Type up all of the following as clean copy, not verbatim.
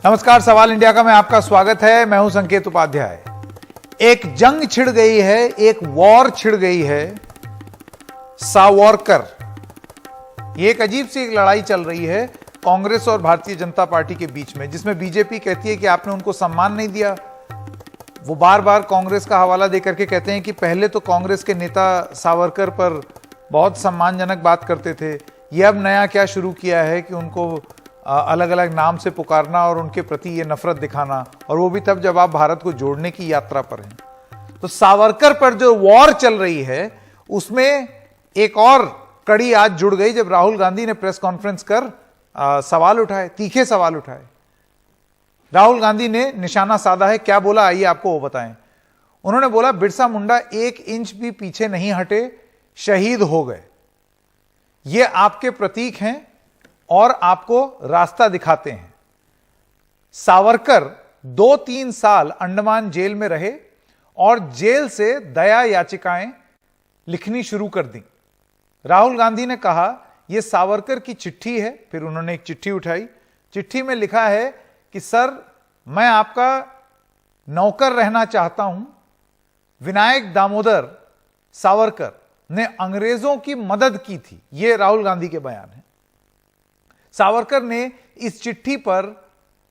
नमस्कार, सवाल इंडिया का में आपका स्वागत है। मैं हूं संकेत उपाध्याय। एक जंग छिड़ गई है, एक वॉर छिड़ गई है सावरकर। ये एक अजीब सी एक लड़ाई चल रही है कांग्रेस और भारतीय जनता पार्टी के बीच में, जिसमें बीजेपी कहती है कि आपने उनको सम्मान नहीं दिया। वो बार बार कांग्रेस का हवाला देकर के कहते हैं कि पहले तो कांग्रेस के नेता सावरकर पर बहुत सम्मानजनक बात करते थे, ये अब नया क्या शुरू किया है कि उनको अलग अलग नाम से पुकारना और उनके प्रति ये नफरत दिखाना, और वो भी तब जब आप भारत को जोड़ने की यात्रा पर हैं। तो सावरकर पर जो वॉर चल रही है उसमें एक और कड़ी आज जुड़ गई जब राहुल गांधी ने प्रेस कॉन्फ्रेंस कर सवाल उठाए, तीखे सवाल उठाए। राहुल गांधी ने निशाना साधा है। क्या बोला, आइए आपको वो बताएं। उन्होंने बोला, बिरसा मुंडा 1 इंच भी पीछे नहीं हटे, शहीद हो गए। ये आपके प्रतीक हैं और आपको रास्ता दिखाते हैं। सावरकर 2-3 साल अंडमान जेल में रहे और जेल से दया याचिकाएं लिखनी शुरू कर दी। राहुल गांधी ने कहा यह सावरकर की चिट्ठी है। फिर उन्होंने एक चिट्ठी उठाई। चिट्ठी में लिखा है कि सर, मैं आपका नौकर रहना चाहता हूं। विनायक दामोदर सावरकर ने अंग्रेजों की मदद की थी। यह राहुल गांधी के बयान है। सावरकर ने इस चिट्ठी पर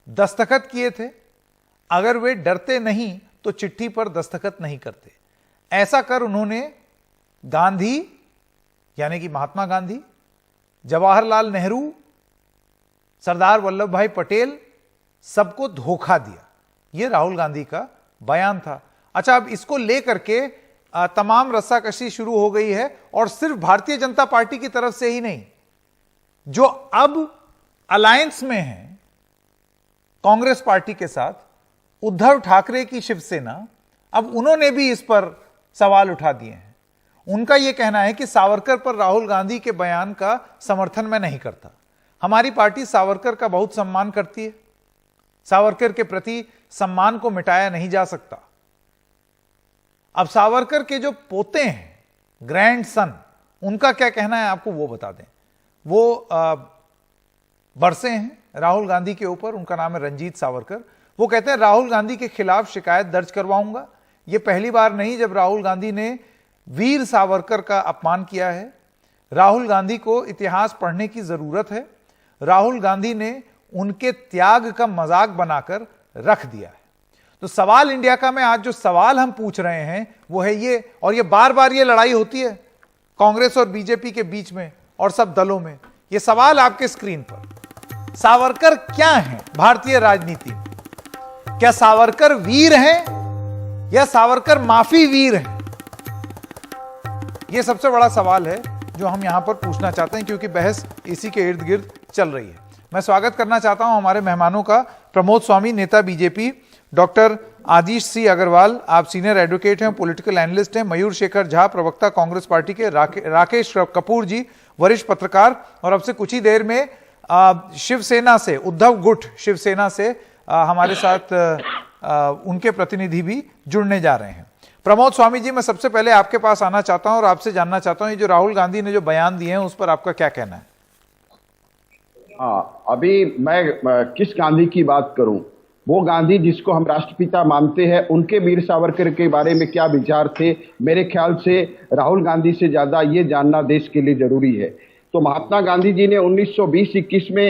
दस्तखत किए थे। अगर वे डरते नहीं तो चिट्ठी पर दस्तखत नहीं करते। ऐसा कर उन्होंने गांधी यानी कि महात्मा गांधी, जवाहरलाल नेहरू, सरदार वल्लभ भाई पटेल, सबको धोखा दिया। यह राहुल गांधी का बयान था। अच्छा, अब इसको लेकर के तमाम रस्साकशी शुरू हो गई है, और सिर्फ भारतीय जनता पार्टी की तरफ से ही नहीं, जो अब अलायंस में है कांग्रेस पार्टी के साथ, उद्धव ठाकरे की शिवसेना, अब उन्होंने भी इस पर सवाल उठा दिए हैं। उनका यह कहना है कि सावरकर पर राहुल गांधी के बयान का समर्थन मैं नहीं करता। हमारी पार्टी सावरकर का बहुत सम्मान करती है। सावरकर के प्रति सम्मान को मिटाया नहीं जा सकता। अब सावरकर के जो पोते हैं, ग्रैंड सन, उनका क्या कहना है आपको वो बता दें। वो बरसे हैं राहुल गांधी के ऊपर। उनका नाम है रंजीत सावरकर। वो कहते हैं राहुल गांधी के खिलाफ शिकायत दर्ज करवाऊंगा। ये पहली बार नहीं जब राहुल गांधी ने वीर सावरकर का अपमान किया है। राहुल गांधी को इतिहास पढ़ने की जरूरत है। राहुल गांधी ने उनके त्याग का मजाक बनाकर रख दिया है। तो सवाल इंडिया का में आज जो सवाल हम पूछ रहे हैं वो है ये, और ये बार बार ये लड़ाई होती है कांग्रेस और बीजेपी के बीच में और सब दलों में। ये सवाल आपके स्क्रीन पर, सावरकर क्या है भारतीय राजनीति में? क्या सावरकर वीर हैं या सावरकर माफी वीर हैं? यह सबसे बड़ा सवाल है जो हम यहां पर पूछना चाहते हैं, क्योंकि बहस इसी के इर्द गिर्द चल रही है। मैं स्वागत करना चाहता हूं हमारे मेहमानों का। प्रमोद स्वामी, नेता बीजेपी। डॉक्टर आदिश सी अग्रवाल, आप सीनियर एडवोकेट हैं, पॉलिटिकल एनालिस्ट हैं। मयूर शेखर झा, प्रवक्ता कांग्रेस पार्टी के। राकेश कपूर जी, वरिष्ठ पत्रकार। और अब से कुछ ही देर में शिवसेना से उद्धव गुट, शिवसेना से हमारे साथ उनके प्रतिनिधि भी जुड़ने जा रहे हैं। प्रमोद स्वामी जी, मैं सबसे पहले आपके पास आना चाहता हूं और आपसे जानना चाहता हूं, ये जो राहुल गांधी ने जो बयान दिए हैं उस पर आपका क्या कहना है? हाँ, अभी मैं किस गांधी की बात करूं? वो गांधी जिसको हम राष्ट्रपिता मानते हैं, उनके वीर सावरकर के बारे में क्या विचार थे? मेरे ख्याल से राहुल गांधी से ज्यादा ये जानना देश के लिए जरूरी है। तो महात्मा गांधी जी ने 1920-21 में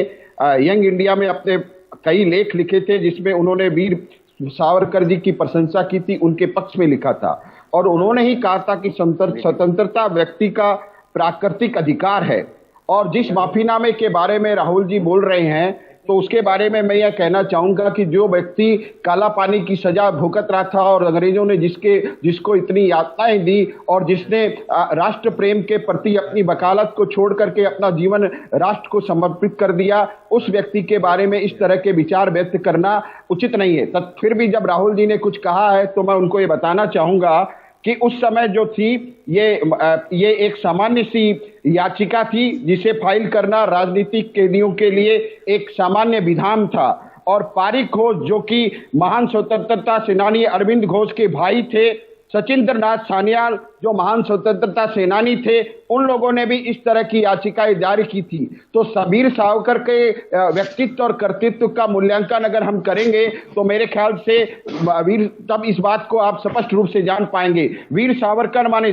यंग इंडिया में अपने कई लेख लिखे थे, जिसमें उन्होंने वीर सावरकर जी की प्रशंसा की थी, उनके पक्ष में लिखा था। और उन्होंने ही कहा था कि स्वतंत्रता व्यक्ति का प्राकृतिक अधिकार है। और जिस माफीनामे के बारे में राहुल जी बोल रहे हैं, तो उसके बारे में मैं यह कहना चाहूंगा कि जो व्यक्ति काला पानी की सजा भुगत रहा था और अंग्रेजों ने जिसको इतनी यातनाएं दी, और जिसने राष्ट्र प्रेम के प्रति अपनी वकालत को छोड़ करके अपना जीवन राष्ट्र को समर्पित कर दिया, उस व्यक्ति के बारे में इस तरह के विचार व्यक्त करना उचित नहीं है। तब फिर भी जब राहुल जी ने कुछ कहा है तो मैं उनको ये बताना चाहूंगा कि उस समय जो थी ये एक सामान्य सी याचिका थी, जिसे फाइल करना राजनीतिक कैदियों के लिए एक सामान्य विधान था। और पारिक घोष, जो कि महान स्वतंत्रता सेनानी अरविंद घोष के भाई थे, सचिंद्र नाथ सान्याल जो महान स्वतंत्रता सेनानी थे, उन लोगों ने भी इस तरह की याचिकाएं जारी की थी। तो वीर सावरकर के व्यक्तित्व और कर्तृत्व का मूल्यांकन अगर हम करेंगे तो मेरे ख्याल से वीर, तब इस बात को आप स्पष्ट रूप से जान पाएंगे। वीर सावरकर माने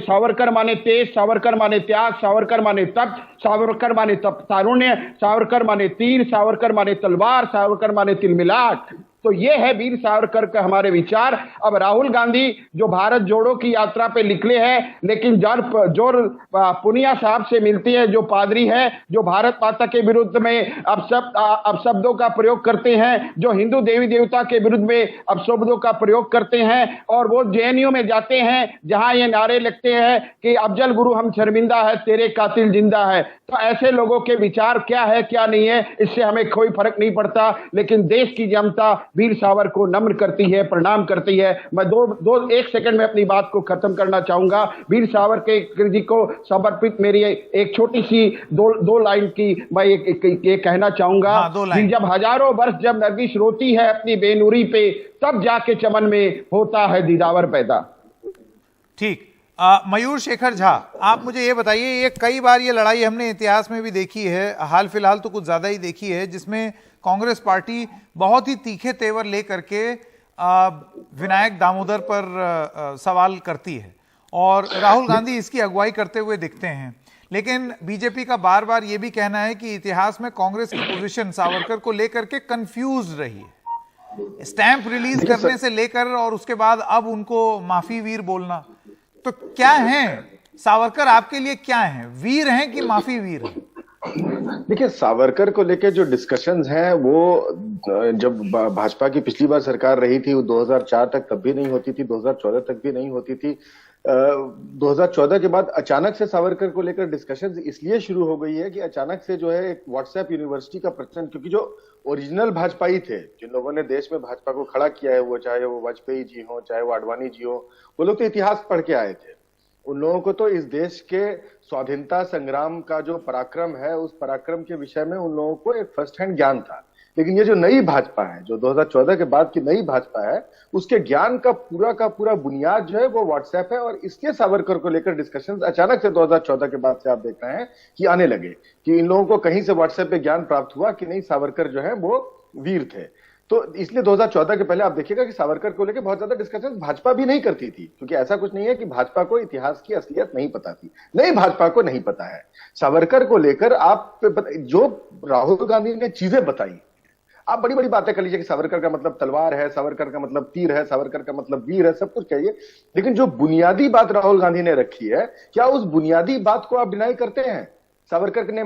तेज, सावरकर माने त्याग, सावरकर माने तप, सावरकर माने तारुण्य, सावरकर माने तीर, सावरकर माने तलवार, सावरकर माने तिलमिलाट। तो ये है वीर सावरकर का हमारे विचार। अब राहुल गांधी जो भारत जोड़ो की यात्रा पे निकले हैं, लेकिन जो पुनिया साहब से मिलती है, जो पादरी है, जो भारत माता के विरुद्ध में अपशब्दों का प्रयोग करते हैं, जो हिंदू देवी देवता के विरुद्ध में अपशब्दों का प्रयोग करते हैं, और वो जेएनयू में जाते हैं जहां ये नारे लगते हैं कि अफजल गुरु हम शर्मिंदा है, तेरे कातिल जिंदा है। तो ऐसे लोगों के विचार क्या है क्या नहीं है, इससे हमें कोई फर्क नहीं पड़ता। लेकिन देश की जनता वीर सावरकर को नम्र करती है, प्रणाम करती है। मैं एक सेकंड में अपनी बात को खत्म करना चाहूंगा। वीर सावरकर जी को समर्पित मेरी एक छोटी सी दो लाइन की मैं ये कहना चाहूंगा कि जब हजारों वर्ष जब नरगिस रोती है अपनी बेनूरी पे, तब जाके चमन में होता है दीदावर पैदा। ठीक। मयूर शेखर झा, आप मुझे ये बताइए, ये कई बार ये लड़ाई हमने इतिहास में भी देखी है, हाल फिलहाल तो कुछ ज्यादा ही देखी है, जिसमें कांग्रेस पार्टी बहुत ही तीखे तेवर लेकर के विनायक दामोदर पर सवाल करती है और राहुल गांधी इसकी अगुवाई करते हुए दिखते हैं। लेकिन बीजेपी का बार बार ये भी कहना है कि इतिहास में कांग्रेस की पोजीशन सावरकर को लेकर के कंफ्यूज रही है, स्टैंप रिलीज करने से लेकर और उसके बाद अब उनको माफी वीर बोलना। तो क्या है सावरकर आपके लिए, क्या है, वीर हैं कि माफी वीर हैं? देखिए, सावरकर को लेके जो डिस्कशंस हैं वो जब भाजपा की पिछली बार सरकार रही थी, वो 2004 तक तब भी नहीं होती थी, 2014 तक भी नहीं होती थी। 2014 के बाद अचानक से सावरकर को लेकर डिस्कशंस इसलिए शुरू हो गई है कि अचानक से जो है एक व्हाट्सएप यूनिवर्सिटी का प्रचलन, क्योंकि जो ओरिजिनल भाजपाई थे, जिन लोगों ने देश में भाजपा को खड़ा किया है, वो चाहे वो वाजपेयी जी हो, चाहे वो आडवाणी जी हो, वो लोग तो इतिहास पढ़ के आए थे। उन लोगों को तो इस देश के स्वाधीनता संग्राम का जो पराक्रम है, उस पराक्रम के विषय में उन लोगों को एक फर्स्ट हैंड ज्ञान था। लेकिन ये जो नई भाजपा है, जो 2014 के बाद की नई भाजपा है, उसके ज्ञान का पूरा बुनियाद जो है वो व्हाट्सएप है। और इसके सावरकर को लेकर डिस्कशंस अचानक से 2014 के बाद से आप देख रहे हैं कि आने लगे कि इन लोगों को कहीं से व्हाट्सएप पे ज्ञान प्राप्त हुआ कि नहीं, सावरकर जो है वो वीर थे। तो इसलिए 2014 के पहले आप देखिएगा कि सावरकर को लेकर बहुत ज्यादा डिस्कशन भाजपा भी नहीं करती थी, क्योंकि ऐसा कुछ नहीं है कि भाजपा को इतिहास की असलियत नहीं पता थी, नहीं, भाजपा को नहीं पता है। सावरकर को लेकर आप जो राहुल गांधी ने चीजें बताई, आप बड़ी बड़ी बातें कर लीजिए कि सावरकर का मतलब तलवार है, सावरकर का मतलब तीर है, सावरकर का मतलब वीर है, सब कुछ कहिए, लेकिन जो बुनियादी बात राहुल गांधी ने रखी है, क्या उस बुनियादी बात को आप डिनाई करते हैं? सावरकर ने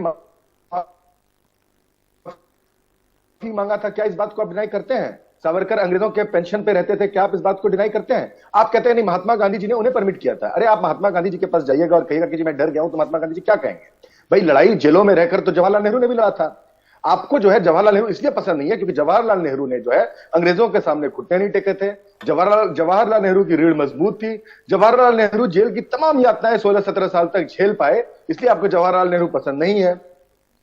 मांगा था, क्या इस बात को आप डिनाई करते हैं? सावरकर अंग्रेजों के पेंशन पे रहते थे, क्या आप इस बात को डिनाई करते हैं? आप कहते हैं नहीं, महात्मा गांधी जी ने उन्हें परमिट किया था। अरे आप महात्मा गांधी जी के पास जाइएगा और कहिएगा कि जी मैं डर गया हूं, तो महात्मा गांधी जी क्या कहेंगे? भाई लड़ाई जेलों में रहकर तो जवाहरलाल नेहरू ने भी लड़ा था। आपको जो है जवाहरलाल नेहरू इसलिए पसंद नहीं है क्योंकि जवाहरलाल नेहरू ने जो है अंग्रेजों के सामने घुटने नहीं टेके थे। जवाहरलाल नेहरू की रीढ़ मजबूत थी। जवाहरलाल नेहरू जेल की तमाम यातनाएं 16-17 साल तक झेल पाए, इसलिए आपको जवाहरलाल नेहरू पसंद नहीं है।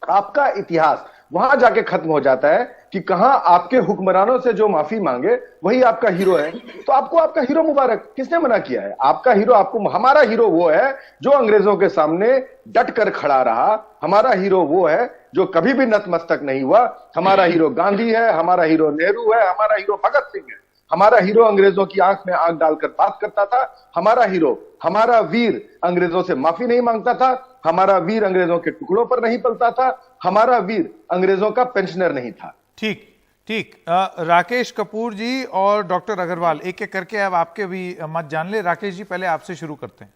आपका इतिहास वहां जाके खत्म हो जाता है कि कहां आपके हुक्मरानों से जो माफी मांगे वही आपका हीरो है। तो आपको आपका हीरो मुबारक, किसने मना किया है? आपका हीरो, आपको, हमारा हीरो वो है जो अंग्रेजों के सामने डट कर खड़ा रहा। हमारा हीरो वो है जो कभी भी नतमस्तक नहीं हुआ। हमारा हीरो गांधी है, हमारा हीरो नेहरू है, हमारा हीरो भगत सिंह है। हमारा हीरो अंग्रेजों की आंख में आंख डालकर बात करता था। हमारा हीरो, हमारा वीर अंग्रेजों से माफी नहीं मांगता था। हमारा वीर अंग्रेजों के टुकड़ों पर नहीं पलता था। हमारा वीर अंग्रेजों का पेंशनर नहीं था। ठीक ठीक। राकेश कपूर जी और डॉक्टर अग्रवाल, एक एक करके अब आपके भी मत जान ले। राकेश जी, पहले आपसे शुरू करते हैं।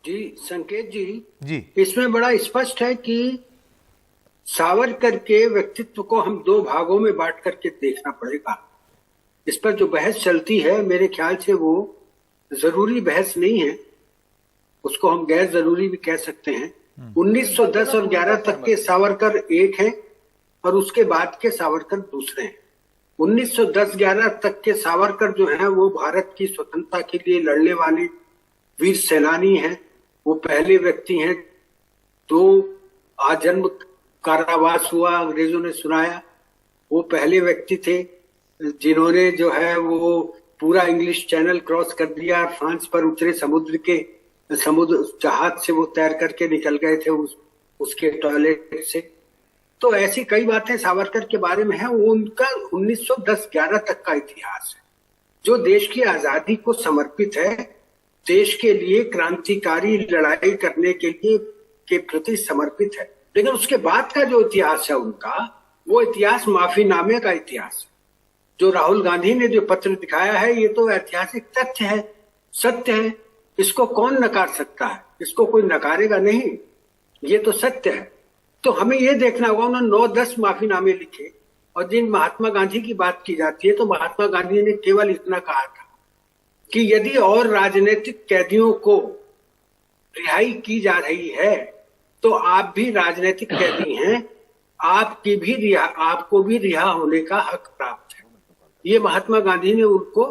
जी संकेत जी, इसमें बड़ा स्पष्ट है कि सावरकर के व्यक्तित्व को हम दो भागों में बांट करके देखना पड़ेगा। इस पर जो बहस चलती है, मेरे ख्याल से वो जरूरी बहस नहीं है, उसको हम गैर जरूरी भी कह सकते हैं। 1910 और 11 तक के सावरकर एक हैं और उसके बाद के सावरकर दूसरे हैं। 1910-11 तक के सावरकर जो हैं वो भारत की स्वतंत्रता के लिए लड़ने वाले वीर सेनानी हैं। वो पहले व्यक्ति हैं, तो आजन्म कारावास हुआ, अंग्रेजों ने सुनाया, वो पहले व्यक्ति थे जिन्होंने जो है वो पूरा इंग्लिश चैनल क्रॉस कर दिया, फ्रांस पर उतरे, समुद्र जहाज से वो तैर करके निकल गए थे उसके टॉयलेट से। तो ऐसी कई बातें सावरकर के बारे में है। वो उनका 1910-11 तक का इतिहास है जो देश की आजादी को समर्पित है, देश के लिए क्रांतिकारी लड़ाई करने के प्रति समर्पित है। लेकिन उसके बाद का जो इतिहास है उनका, वो इतिहास माफीनामे का इतिहास है। जो राहुल गांधी ने जो पत्र दिखाया है, ये तो ऐतिहासिक तथ्य है, सत्य है। इसको कौन नकार सकता है? इसको कोई नकारेगा नहीं, ये तो सत्य है। तो हमें ये देखना होगा, उन्होंने 9-10 माफीनामे लिखे, और जिन महात्मा गांधी की बात की जाती है तो महात्मा गांधी ने केवल इतना कहा था कि यदि और राजनीतिक कैदियों को रिहाई की जा रही है तो आप भी राजनीतिक कैदी हैं, आपको भी रिहा होने का हक प्राप्त है। ये महात्मा गांधी ने उनको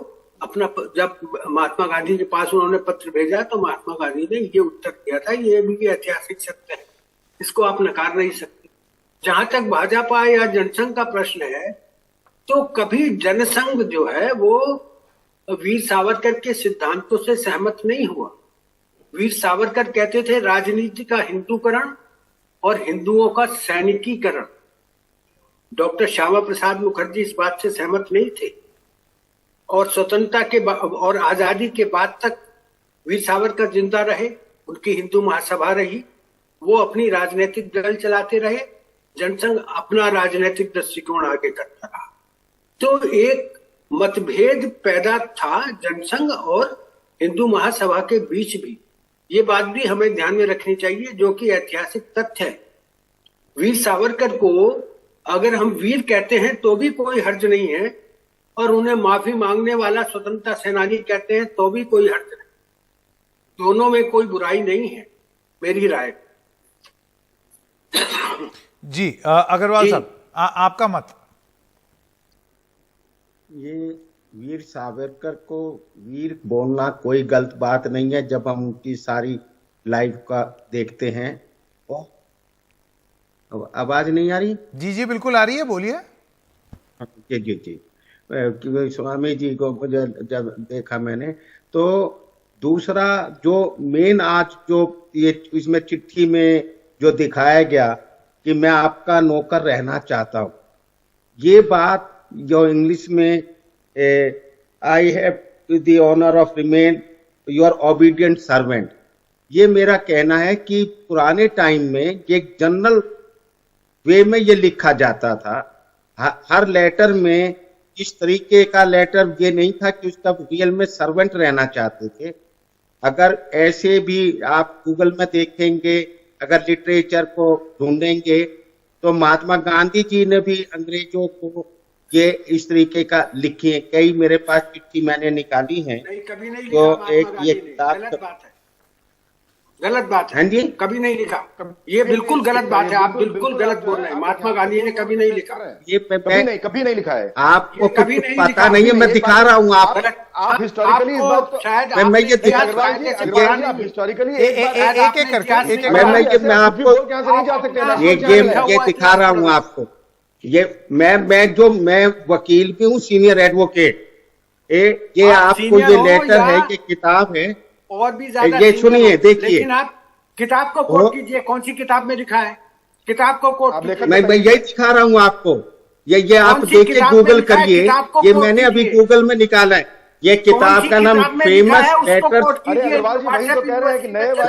जब महात्मा गांधी के पास उन्होंने पत्र भेजा तो महात्मा गांधी ने ये उत्तर दिया था। ये भी ऐतिहासिक सत्य है, इसको आप नकार नहीं सकते। जहां तक भाजपा या जनसंघ का प्रश्न है, तो कभी जनसंघ जो है वो वीर सावरकर के सिद्धांतों से सहमत नहीं हुआ। वीर सावरकर कहते थे राजनीति का हिंदूकरण और हिंदुओं का सैनिकीकरण। डॉक्टर श्यामा प्रसाद मुखर्जी इस बात से सहमत नहीं थे, और स्वतंत्रता और आजादी के बाद तक वीर सावरकर जिंदा रहे, उनकी हिंदू महासभा रही, वो अपनी राजनीतिक दल चलाते रहे, जनसंघ अपना राजनीतिक दृष्टिकोण आगे करता रहा। तो एक मतभेद पैदा था जनसंघ और हिंदू महासभा के बीच भी। ये बात भी हमें ध्यान में रखनी चाहिए, जो कि ऐतिहासिक तथ्य है। वीर सावरकर को अगर हम वीर कहते हैं तो भी कोई हर्ज नहीं है, और उन्हें माफी मांगने वाला स्वतंत्रता सेनानी कहते हैं तो भी कोई हर्ज नहीं। दोनों में कोई बुराई नहीं है, मेरी राय। जी अग्रवाल साहब, आपका मत। ये वीर सावरकर को वीर बोलना कोई गलत बात नहीं है जब हम उनकी सारी लाइफ का देखते हैं। आवाज नहीं आ रही? जी जी बिल्कुल आ रही है, बोलिए। जी जी जी, स्वामी जी को जब देखा मैंने, तो दूसरा जो मेन आज जो ये इसमें चिट्ठी में जो दिखाया गया कि मैं आपका नौकर रहना चाहता हूं, ये बात जो इंग्लिश में I have the honour of remain your obedient servant, ये मेरा कहना है कि पुराने टाइम में एक जनरल वे में ये लिखा जाता था। हर लेटर में इस तरीके का लेटर ये नहीं था कि उसका रियल में सर्वेंट रहना चाहते थे। अगर ऐसे भी आप गूगल में देखेंगे, अगर लिटरेचर को ढूंढेंगे, तो महात्मा गांधी जी ने भी अंग्रेजों को ये इस तरीके का लिखी है। कई मेरे पास चिट्ठी मैंने निकाली है। कभी नहीं तो लिखा एक ये किताब, गलत बात है। हाँ जी, कभी नहीं लिखा, ये बिल्कुल गलत बात है। आप बिल्कुल गलत बोल रहे हैं। महात्मा गांधी ने कभी नहीं लिखा, ये कभी नहीं लिखा है। आपको कभी कुछ नहीं पता लिखा। नहीं है, मैं दिखा रहा हूँ आप हिस्टोरिकली इस बात को शायद मैं ये दिखा आप हिस्टोरिकली एक एक करके मैं आपको नहीं जा सकते। ये दिखा रहा हूँ आपको। ये मैं वकील भी हूँ, सीनियर एडवोकेट। ये आपको ये लेटर है, ये किताब है, और भी ज्यादा ये सुनिए, देखिए। लेकिन आप किताब को कोट कीजिए, कौन सी किताब में लिखा है? किताब को कोट कीजिए। मैं यही दिखा रहा हूँ आपको। ये आप देखिए, गूगल करिए, ये मैंने अभी गूगल में निकाला है। ये किताब का नाम फेमस लेटर।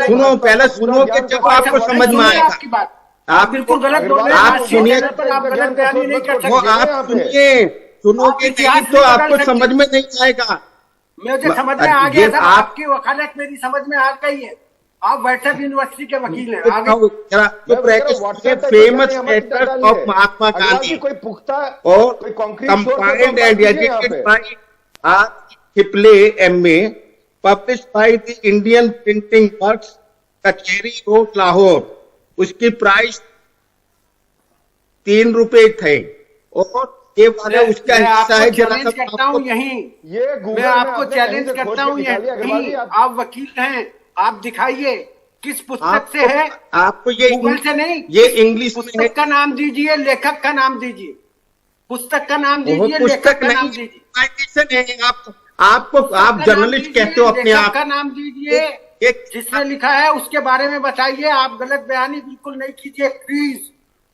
सुनो, पहले सुनो कि जब आपको समझ में आएगा। आप बिल्कुल गलत बोल रहे हैं। आप सुनिए, आप गलत बयानी नहीं कर वो सकते। आप सुनिए, सुनोगे नहीं तो आपको समझ में नहीं आएगा। मुझे समझ में आ गया था, आपकी वकालत मेरी समझ में आ गई है। आप व्हाट्सएप यूनिवर्सिटी के वकील हैं। Famous letter of Mahatma Gandhi कोई पुख्ता और कोई compiled and edited by R Hipley MA, published by the Indian printing works, Kachehri road, Lahore. उसकी प्राइस 3 रुपए थे, और ये वाला उसका हिस्सा है। चैलेंज करता हूँ यहीं, मैं आपको चैलेंज करता हूँ यहीं। आप वकील हैं, आप दिखाइए किस पुस्तक से है। आपको ये गूगल से नहीं, ये इंग्लिश पुस्तक का नाम दीजिए, लेखक का नाम दीजिए। पुस्तक का नाम वो दीजिए, लेखक पुस्तक का नाम नहीं दीजिए, है। आप जर्नलिस्ट कहते हो अपने लेखक आप। का नाम दीजिए, जिसने लिखा है उसके बारे में बताइए। आप गलत बयानी बिल्कुल नहीं कीजिए प्लीज,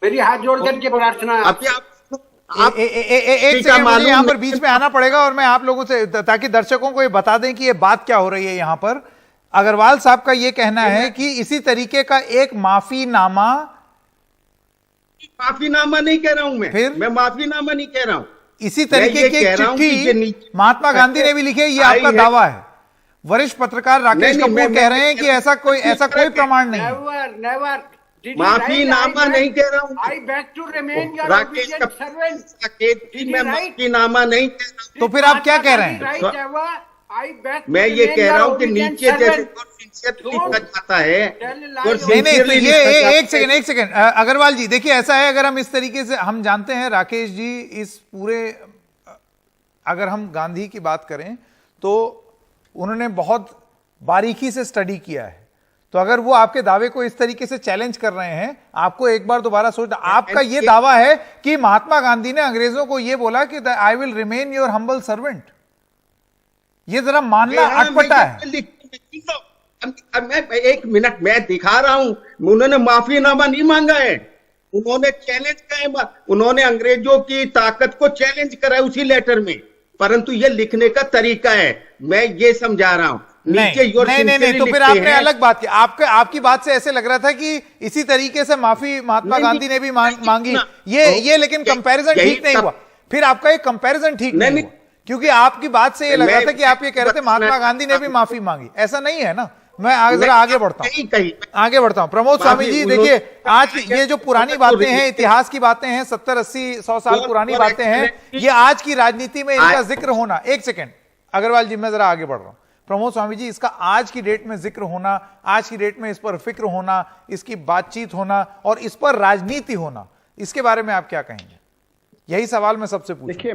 मेरी हाथ जोड़ करके प्रार्थना है। अभी आप एक सेकंड, मुझे यहाँ पर बीच में आना पड़ेगा और मैं आप लोगों से, ताकि दर्शकों को ये बता दें कि ये बात क्या हो रही है यहाँ पर। अग्रवाल साहब का ये कहना है कि इसी तरीके का एक माफीनामा नहीं कह रहा हूं फिर? मैं माफीनामा नहीं कह रहा हूं। इसी तरीके की एक चिट्ठी महात्मा गांधी ने भी लिखी है, ये आपका दावा है। वरिष्ठ पत्रकार राकेश कपूर कह रहे हैं कि ऐसा कोई प्रमाण नहीं है। नेवर माफीनामा नहीं कह रहा हूं। I beg to remain your Rakesh obedient servant. मैं माफीनामा नहीं कह रहा हूं। तो फिर आप क्या कह रहे हैं? मैं ये कह रहा हूं कि नीचे जैसे लिखा जाता है, नहीं, तो ये एक सेकंड अग्रवाल जी, देखिए ऐसा है, अगर हम इस तरीके से, हम जानते हैं राकेश जी, इस पूरे, अगर हम गांधी की बात करें तो उन्होंने बहुत बारीकी से स्टडी किया है। तो अगर वो आपके दावे को इस तरीके से चैलेंज कर रहे हैं, आपको एक बार दोबारा सोचना। आपका ये दावा है कि महात्मा गांधी ने अंग्रेजों को ये बोला कि I will remain your humble servant, ये जरा मानना अटपटा है। मैं एक मिनट, मैं दिखा रहा हूं, उन्होंने माफीनामा नहीं मांगा है, उन्होंने चैलेंज किया, उन्होंने अंग्रेजों की ताकत को चैलेंज करा है उसी लेटर में, परंतु ये लिखने का तरीका है, मैं ये समझा रहा हूं। नहीं, तो फिर आपने अलग बात की। आपकी बात से ऐसे लग रहा था कि इसी तरीके से माफी महात्मा गांधी ने भी मांगी, ये लेकिन कंपैरिजन ठीक नहीं हुआ। फिर आपका एक कंपैरिजन ठीक नहीं हुआ, क्योंकि आपकी बात से ये लग रहा था कि आप ये कह रहे थे महात्मा गांधी ने भी माफी मांगी। ऐसा नहीं है ना। मैं जरा आगे बढ़ता हूं। प्रमोद स्वामी जी, देखिए आज ये जो पुरानी बातें हैं, इतिहास की बातें हैं, 70, 80, 100 साल पुरानी बातें हैं, ये आज की राजनीति में इनका जिक्र होना, एक सेकेंड अग्रवाल जी, मैं जरा आगे बढ़ रहा हूं। प्रमोद स्वामी जी, इसका आज की डेट में जिक्र होना, आज की डेट में इस पर फिक्र होना, इसकी बातचीत होना और इस पर राजनीति होना, इसके बारे में आप क्या कहेंगे? यही सवाल मैं सबसे पूछूं। देखिए,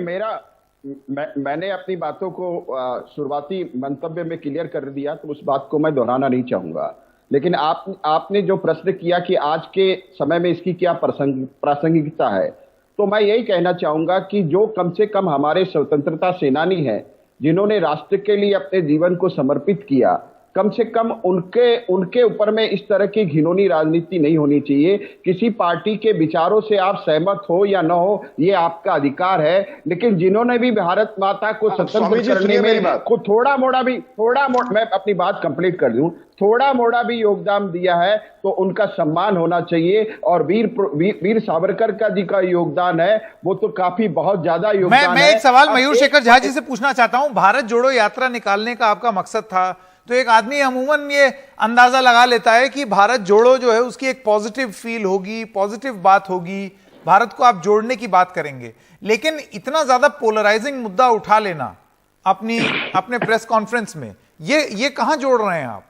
मैंने अपनी बातों को शुरुआती मंतव्य में क्लियर कर दिया, तो उस बात को मैं दोहराना नहीं चाहूंगा। लेकिन आपने जो प्रश्न किया कि आज के समय में इसकी क्या प्रासंगिकता है, तो मैं यही कहना चाहूंगा कि जो कम से कम हमारे स्वतंत्रता सेनानी हैं, जिन्होंने राष्ट्र के लिए अपने जीवन को समर्पित किया, कम से कम उनके ऊपर में इस तरह की घिनौनी राजनीति नहीं होनी चाहिए। किसी पार्टी के विचारों से आप सहमत हो या न हो, ये आपका अधिकार है, लेकिन जिन्होंने भी भारत माता को स्वतंत्र करने में मैं अपनी बात कंप्लीट कर दूं, थोड़ा मोड़ा भी योगदान दिया है तो उनका सम्मान होना चाहिए। और वीर सावरकर का जी का योगदान है, वो तो काफी बहुत ज्यादा योगदान है। मैं एक सवाल मयूर शेखर झा जी से पूछना चाहता हूं। भारत जोड़ो यात्रा निकालने का आपका मकसद था, तो एक आदमी अमूमन ये अंदाजा लगा लेता है कि भारत जोड़ो जो है उसकी एक पॉजिटिव फील होगी, पॉजिटिव बात होगी, भारत को आप जोड़ने की बात करेंगे। लेकिन इतना ज्यादा पोलराइजिंग मुद्दा उठा लेना अपने प्रेस कॉन्फ्रेंस में, ये कहां जोड़ रहे हैं आप?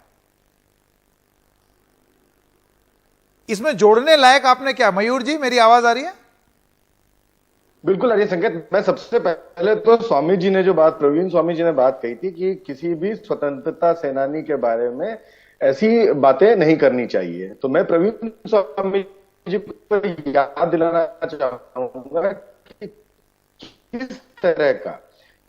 इसमें जोड़ने लायक आपने क्या? मयूर जी, मेरी आवाज आ रही है? बिल्कुल अजय संकेत, मैं सबसे पहले तो स्वामी जी ने जो बात, प्रवीण स्वामी जी ने बात कही थी कि किसी भी स्वतंत्रता सेनानी के बारे में ऐसी बातें नहीं करनी चाहिए, तो मैं प्रवीण स्वामी जी को याद दिलाना चाहूंगा कि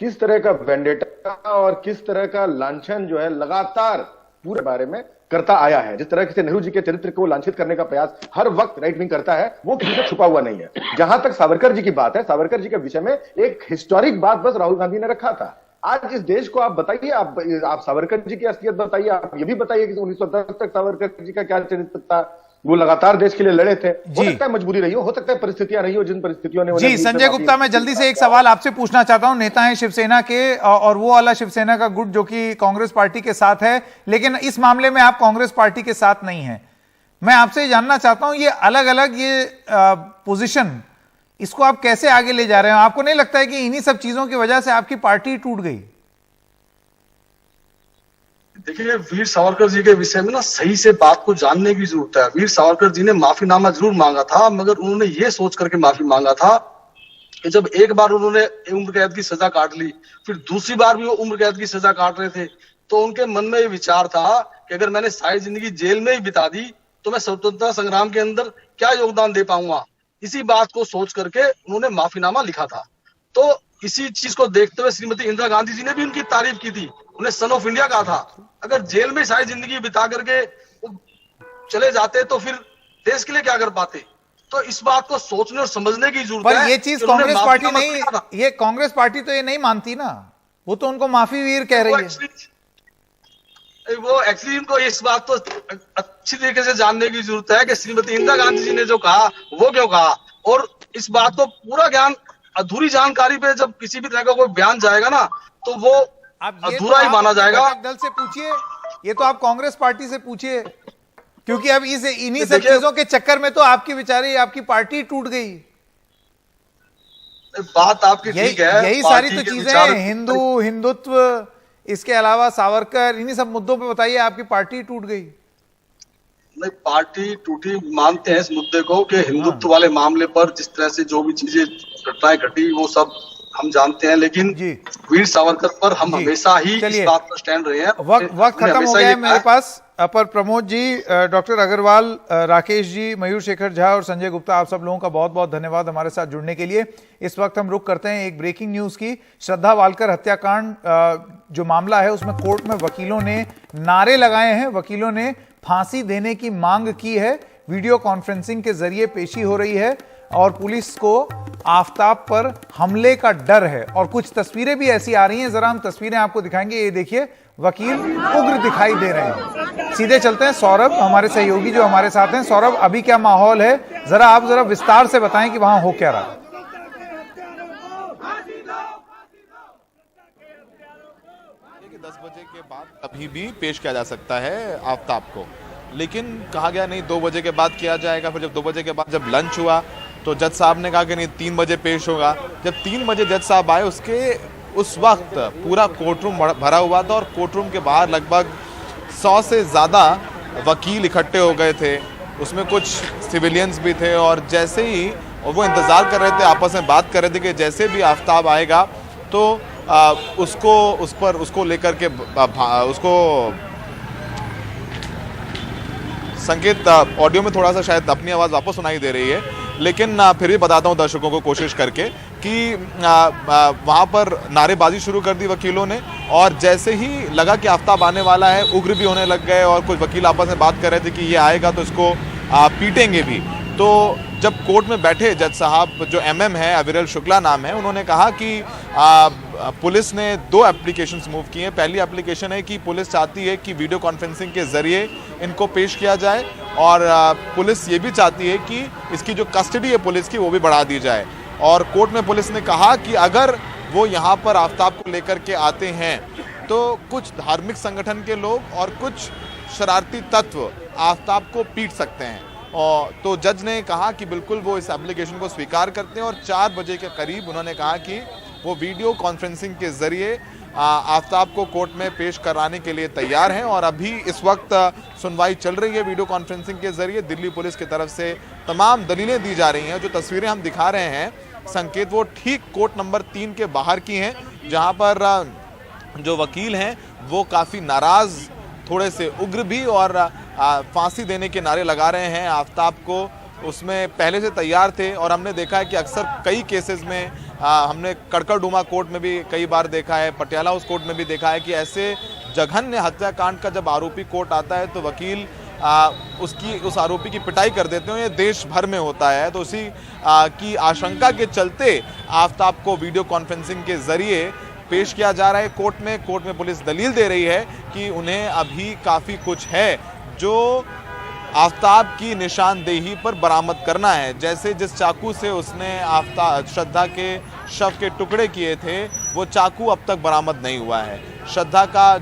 किस तरह का वेंडेटा और किस तरह का लांछन जो है लगातार पूरे बारे में करता आया है। जिस तरह से नेहरू जी के चरित्र को लांछित करने का प्रयास हर वक्त राइट विंग करता है, वो किसी से छुपा हुआ नहीं है। जहां तक सावरकर जी की बात है, सावरकर जी के विषय में एक हिस्टोरिक बात बस राहुल गांधी ने रखा था। आज इस देश को आप बताइए, आप सावरकर जी की असलियत बताइए, आप ये भी बताइए कि 1910 तक सावरकर जी का क्या चरित्र था। वो लगातार देश के लिए लड़े थे। हो सकता है मजबूरी रही हो सकता है परिस्थितियां रही हो, जिन परिस्थितियों ने। जी संजय गुप्ता, मैं जल्दी से एक सवाल आपसे पूछना चाहता हूं। नेता हैं शिवसेना के, और वो वाला शिवसेना का गुट जो कि कांग्रेस पार्टी के साथ है, लेकिन इस मामले में आप कांग्रेस पार्टी के साथ नहीं है। मैं आपसे जानना चाहता हूं, ये अलग अलग ये पोजीशन, इसको आप कैसे आगे ले जा रहे हैं? आपको नहीं लगता है कि इन्हीं सब चीजों की वजह से आपकी पार्टी टूट गई? देखिए, वीर सावरकर जी के विषय में ना सही से बात को जानने की जरूरत है। वीर सावरकर जी ने माफीनामा जरूर मांगा था, मगर उन्होंने ये सोच करके माफी मांगा था कि जब एक बार उन्होंने उम्र कैद की सजा काट ली, फिर दूसरी बार भी वो उम्र कैद की सजा काट रहे थे, तो उनके मन में ये विचार था कि अगर मैंने सारी जिंदगी जेल में ही बिता दी तो मैं स्वतंत्रता संग्राम के अंदर क्या योगदान दे पाऊंगा। इसी बात को सोच करके उन्होंने माफीनामा लिखा था। तो इसी चीज को देखते हुए श्रीमती इंदिरा गांधी जी ने भी उनकी तारीफ की थी, उन्हें सन ऑफ इंडिया कहा था। अगर जेल में सारी जिंदगी बिता करके चले जाते तो फिर देश के लिए क्या कर पाते। तो इस बात को सोचने और समझने की जरूरत है। पर ये चीज कांग्रेस पार्टी नहीं, ये कांग्रेस पार्टी तो ये नहीं मानती ना, वो तो उनको माफी वीर कह रही है। वो एक्चुअली इनको इस बात तो अच्छी तरीके से जानने की जरूरत है कि श्रीमती इंदिरा गांधी जी ने जो कहा वो क्यों कहा, और इस बात को पूरा ज्ञान, अधूरी जानकारी पे जब किसी भी तरह का कोई बयान जाएगा ना तो वो अधूरा ही माना जाएगा। दल से पूछिए, ये तो आप कांग्रेस पार्टी से पूछिए, क्योंकि अब इन्हीं सब चीजों के चक्कर में तो आपकी बेचारी आपकी पार्टी टूट गई। बात आपकी ठीक है, यही सारी तो चीजें हैं, हिंदुत्व, इसके अलावा सावरकर, इन्हीं सब मुद्दों पे बताइए आपकी पार्टी टूट गई। नहीं, पार्टी टूटी मानते हैं इस मुद्दे को कि हिंदुत्व वाले मामले पर जिस तरह से जो भी चीजें घटनाएं घटी वो सब हम जानते हैं, लेकिन वीर सावरकर पर हम हमेशा ही इस बात पर स्टैंड रहे हैं। वक्त खत्म हो गया है मेरे पास, पर प्रमोद जी, डॉक्टर अग्रवाल, राकेश जी, मयूर शेखर झा और संजय गुप्ता, आप सब लोगों का बहुत बहुत धन्यवाद हमारे साथ जुड़ने के लिए। इस वक्त हम रुक करते हैं एक ब्रेकिंग न्यूज की। श्रद्धा वालकर हत्याकांड जो मामला है उसमें कोर्ट में वकीलों ने नारे लगाए हैं, वकीलों ने फांसी देने की मांग की है। वीडियो कॉन्फ्रेंसिंग के जरिए पेशी हो रही है और पुलिस को आफताब पर हमले का डर है और कुछ तस्वीरें भी ऐसी आ रही हैं, जरा हम तस्वीरें आपको दिखाएंगे। ये देखिए, वकील उग्र दिखाई दे रहे हैं। सीधे चलते हैं सौरभ, हमारे सहयोगी जो हमारे साथ हैं। सौरभ, अभी क्या माहौल है, जरा विस्तार से बताएं कि वहां हो क्या रहा। 10 बजे के बाद कभी भी पेश किया जा सकता है आफताब को, लेकिन कहा गया नहीं 2 बजे के बाद किया जाएगा। फिर जब 2 बजे के बाद जब लंच हुआ तो जज साहब ने कहा कि नहीं 3 बजे पेश होगा। जब 3 बजे जज साहब आए उस वक्त पूरा कोर्टरूम भरा हुआ था और कोर्टरूम के बाहर लगभग 100 से ज़्यादा वकील इकट्ठे हो गए थे, उसमें कुछ सिविलियंस भी थे। और जैसे ही वो इंतज़ार कर रहे थे, आपस में बात कर रहे थे कि जैसे भी आफताब आएगा तो उसको लेकर के उसको संकेत ऑडियो में थोड़ा सा शायद अपनी आवाज़ वापस सुनाई दे रही है, लेकिन फिर भी बताता हूँ दर्शकों को कोशिश करके कि वहाँ पर नारेबाजी शुरू कर दी वकीलों ने। और जैसे ही लगा कि आफताब आने वाला है, उग्र भी होने लग गए और कुछ वकील आपस में बात कर रहे थे कि ये आएगा तो इसको पीटेंगे भी। तो जब कोर्ट में बैठे जज साहब, जो एमएम है, अविरल शुक्ला नाम है, उन्होंने कहा कि पुलिस ने 2 एप्लीकेशंस मूव की हैं। पहली एप्लीकेशन है कि पुलिस चाहती है कि वीडियो कॉन्फ्रेंसिंग के जरिए इनको पेश किया जाए और पुलिस ये भी चाहती है कि इसकी जो कस्टडी है पुलिस की वो भी बढ़ा दी जाए। और कोर्ट में पुलिस ने कहा कि अगर वो यहाँ पर आफताब को लेकर के आते हैं तो कुछ धार्मिक संगठन के लोग और कुछ शरारती तत्व आफताब को पीट सकते हैं। और तो जज ने कहा कि बिल्कुल वो इस एप्लीकेशन को स्वीकार करते हैं और 4 बजे के करीब उन्होंने कहा कि वो वीडियो कॉन्फ्रेंसिंग के जरिए आफताब को कोर्ट में पेश कराने के लिए तैयार हैं। और अभी इस वक्त सुनवाई चल रही है वीडियो कॉन्फ्रेंसिंग के जरिए। दिल्ली पुलिस की तरफ से तमाम दलीलें दी जा रही हैं। जो तस्वीरें हम दिखा रहे हैं संकेत, वो ठीक कोर्ट नंबर 3 के बाहर की हैं, जहां पर जो वकील हैं वो काफ़ी नाराज़, थोड़े से उग्र भी, और फांसी देने के नारे लगा रहे हैं आफताब को। उसमें पहले से तैयार थे और हमने देखा है कि अक्सर कई केसेस में हमने कड़कड़डूमा कोर्ट में भी कई बार देखा है, पटियाला हाउस कोर्ट में भी देखा है कि ऐसे जघन्य हत्याकांड का जब आरोपी कोर्ट आता है तो वकील उस आरोपी की पिटाई कर देते हैं। ये देश भर में होता है। तो उसी की आशंका के चलते आफताब को वीडियो कॉन्फ्रेंसिंग के जरिए पेश किया जा रहा है कोर्ट में। कोर्ट में पुलिस दलील दे रही है कि उन्हें अभी काफ़ी कुछ है जो आफताब की निशानदेही पर बरामद करना है। जैसे जिस चाकू से उसने श्रद्धा के शव के टुकड़े किए थे, वो चाकू अब तक बरामद नहीं हुआ है। श्रद्धा का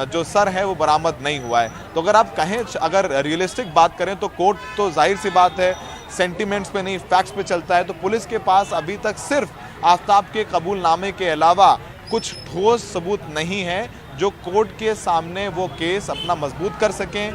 जो सर है वो बरामद नहीं हुआ है। तो अगर आप कहें, अगर रियलिस्टिक बात करें तो कोर्ट तो जाहिर सी बात है सेंटिमेंट्स पे नहीं, फैक्ट्स पे चलता है। तो पुलिस के पास अभी तक सिर्फ आफताब के कबूलनामे के अलावा कुछ ठोस सबूत नहीं है जो कोर्ट के सामने वो केस अपना मजबूत कर सकें।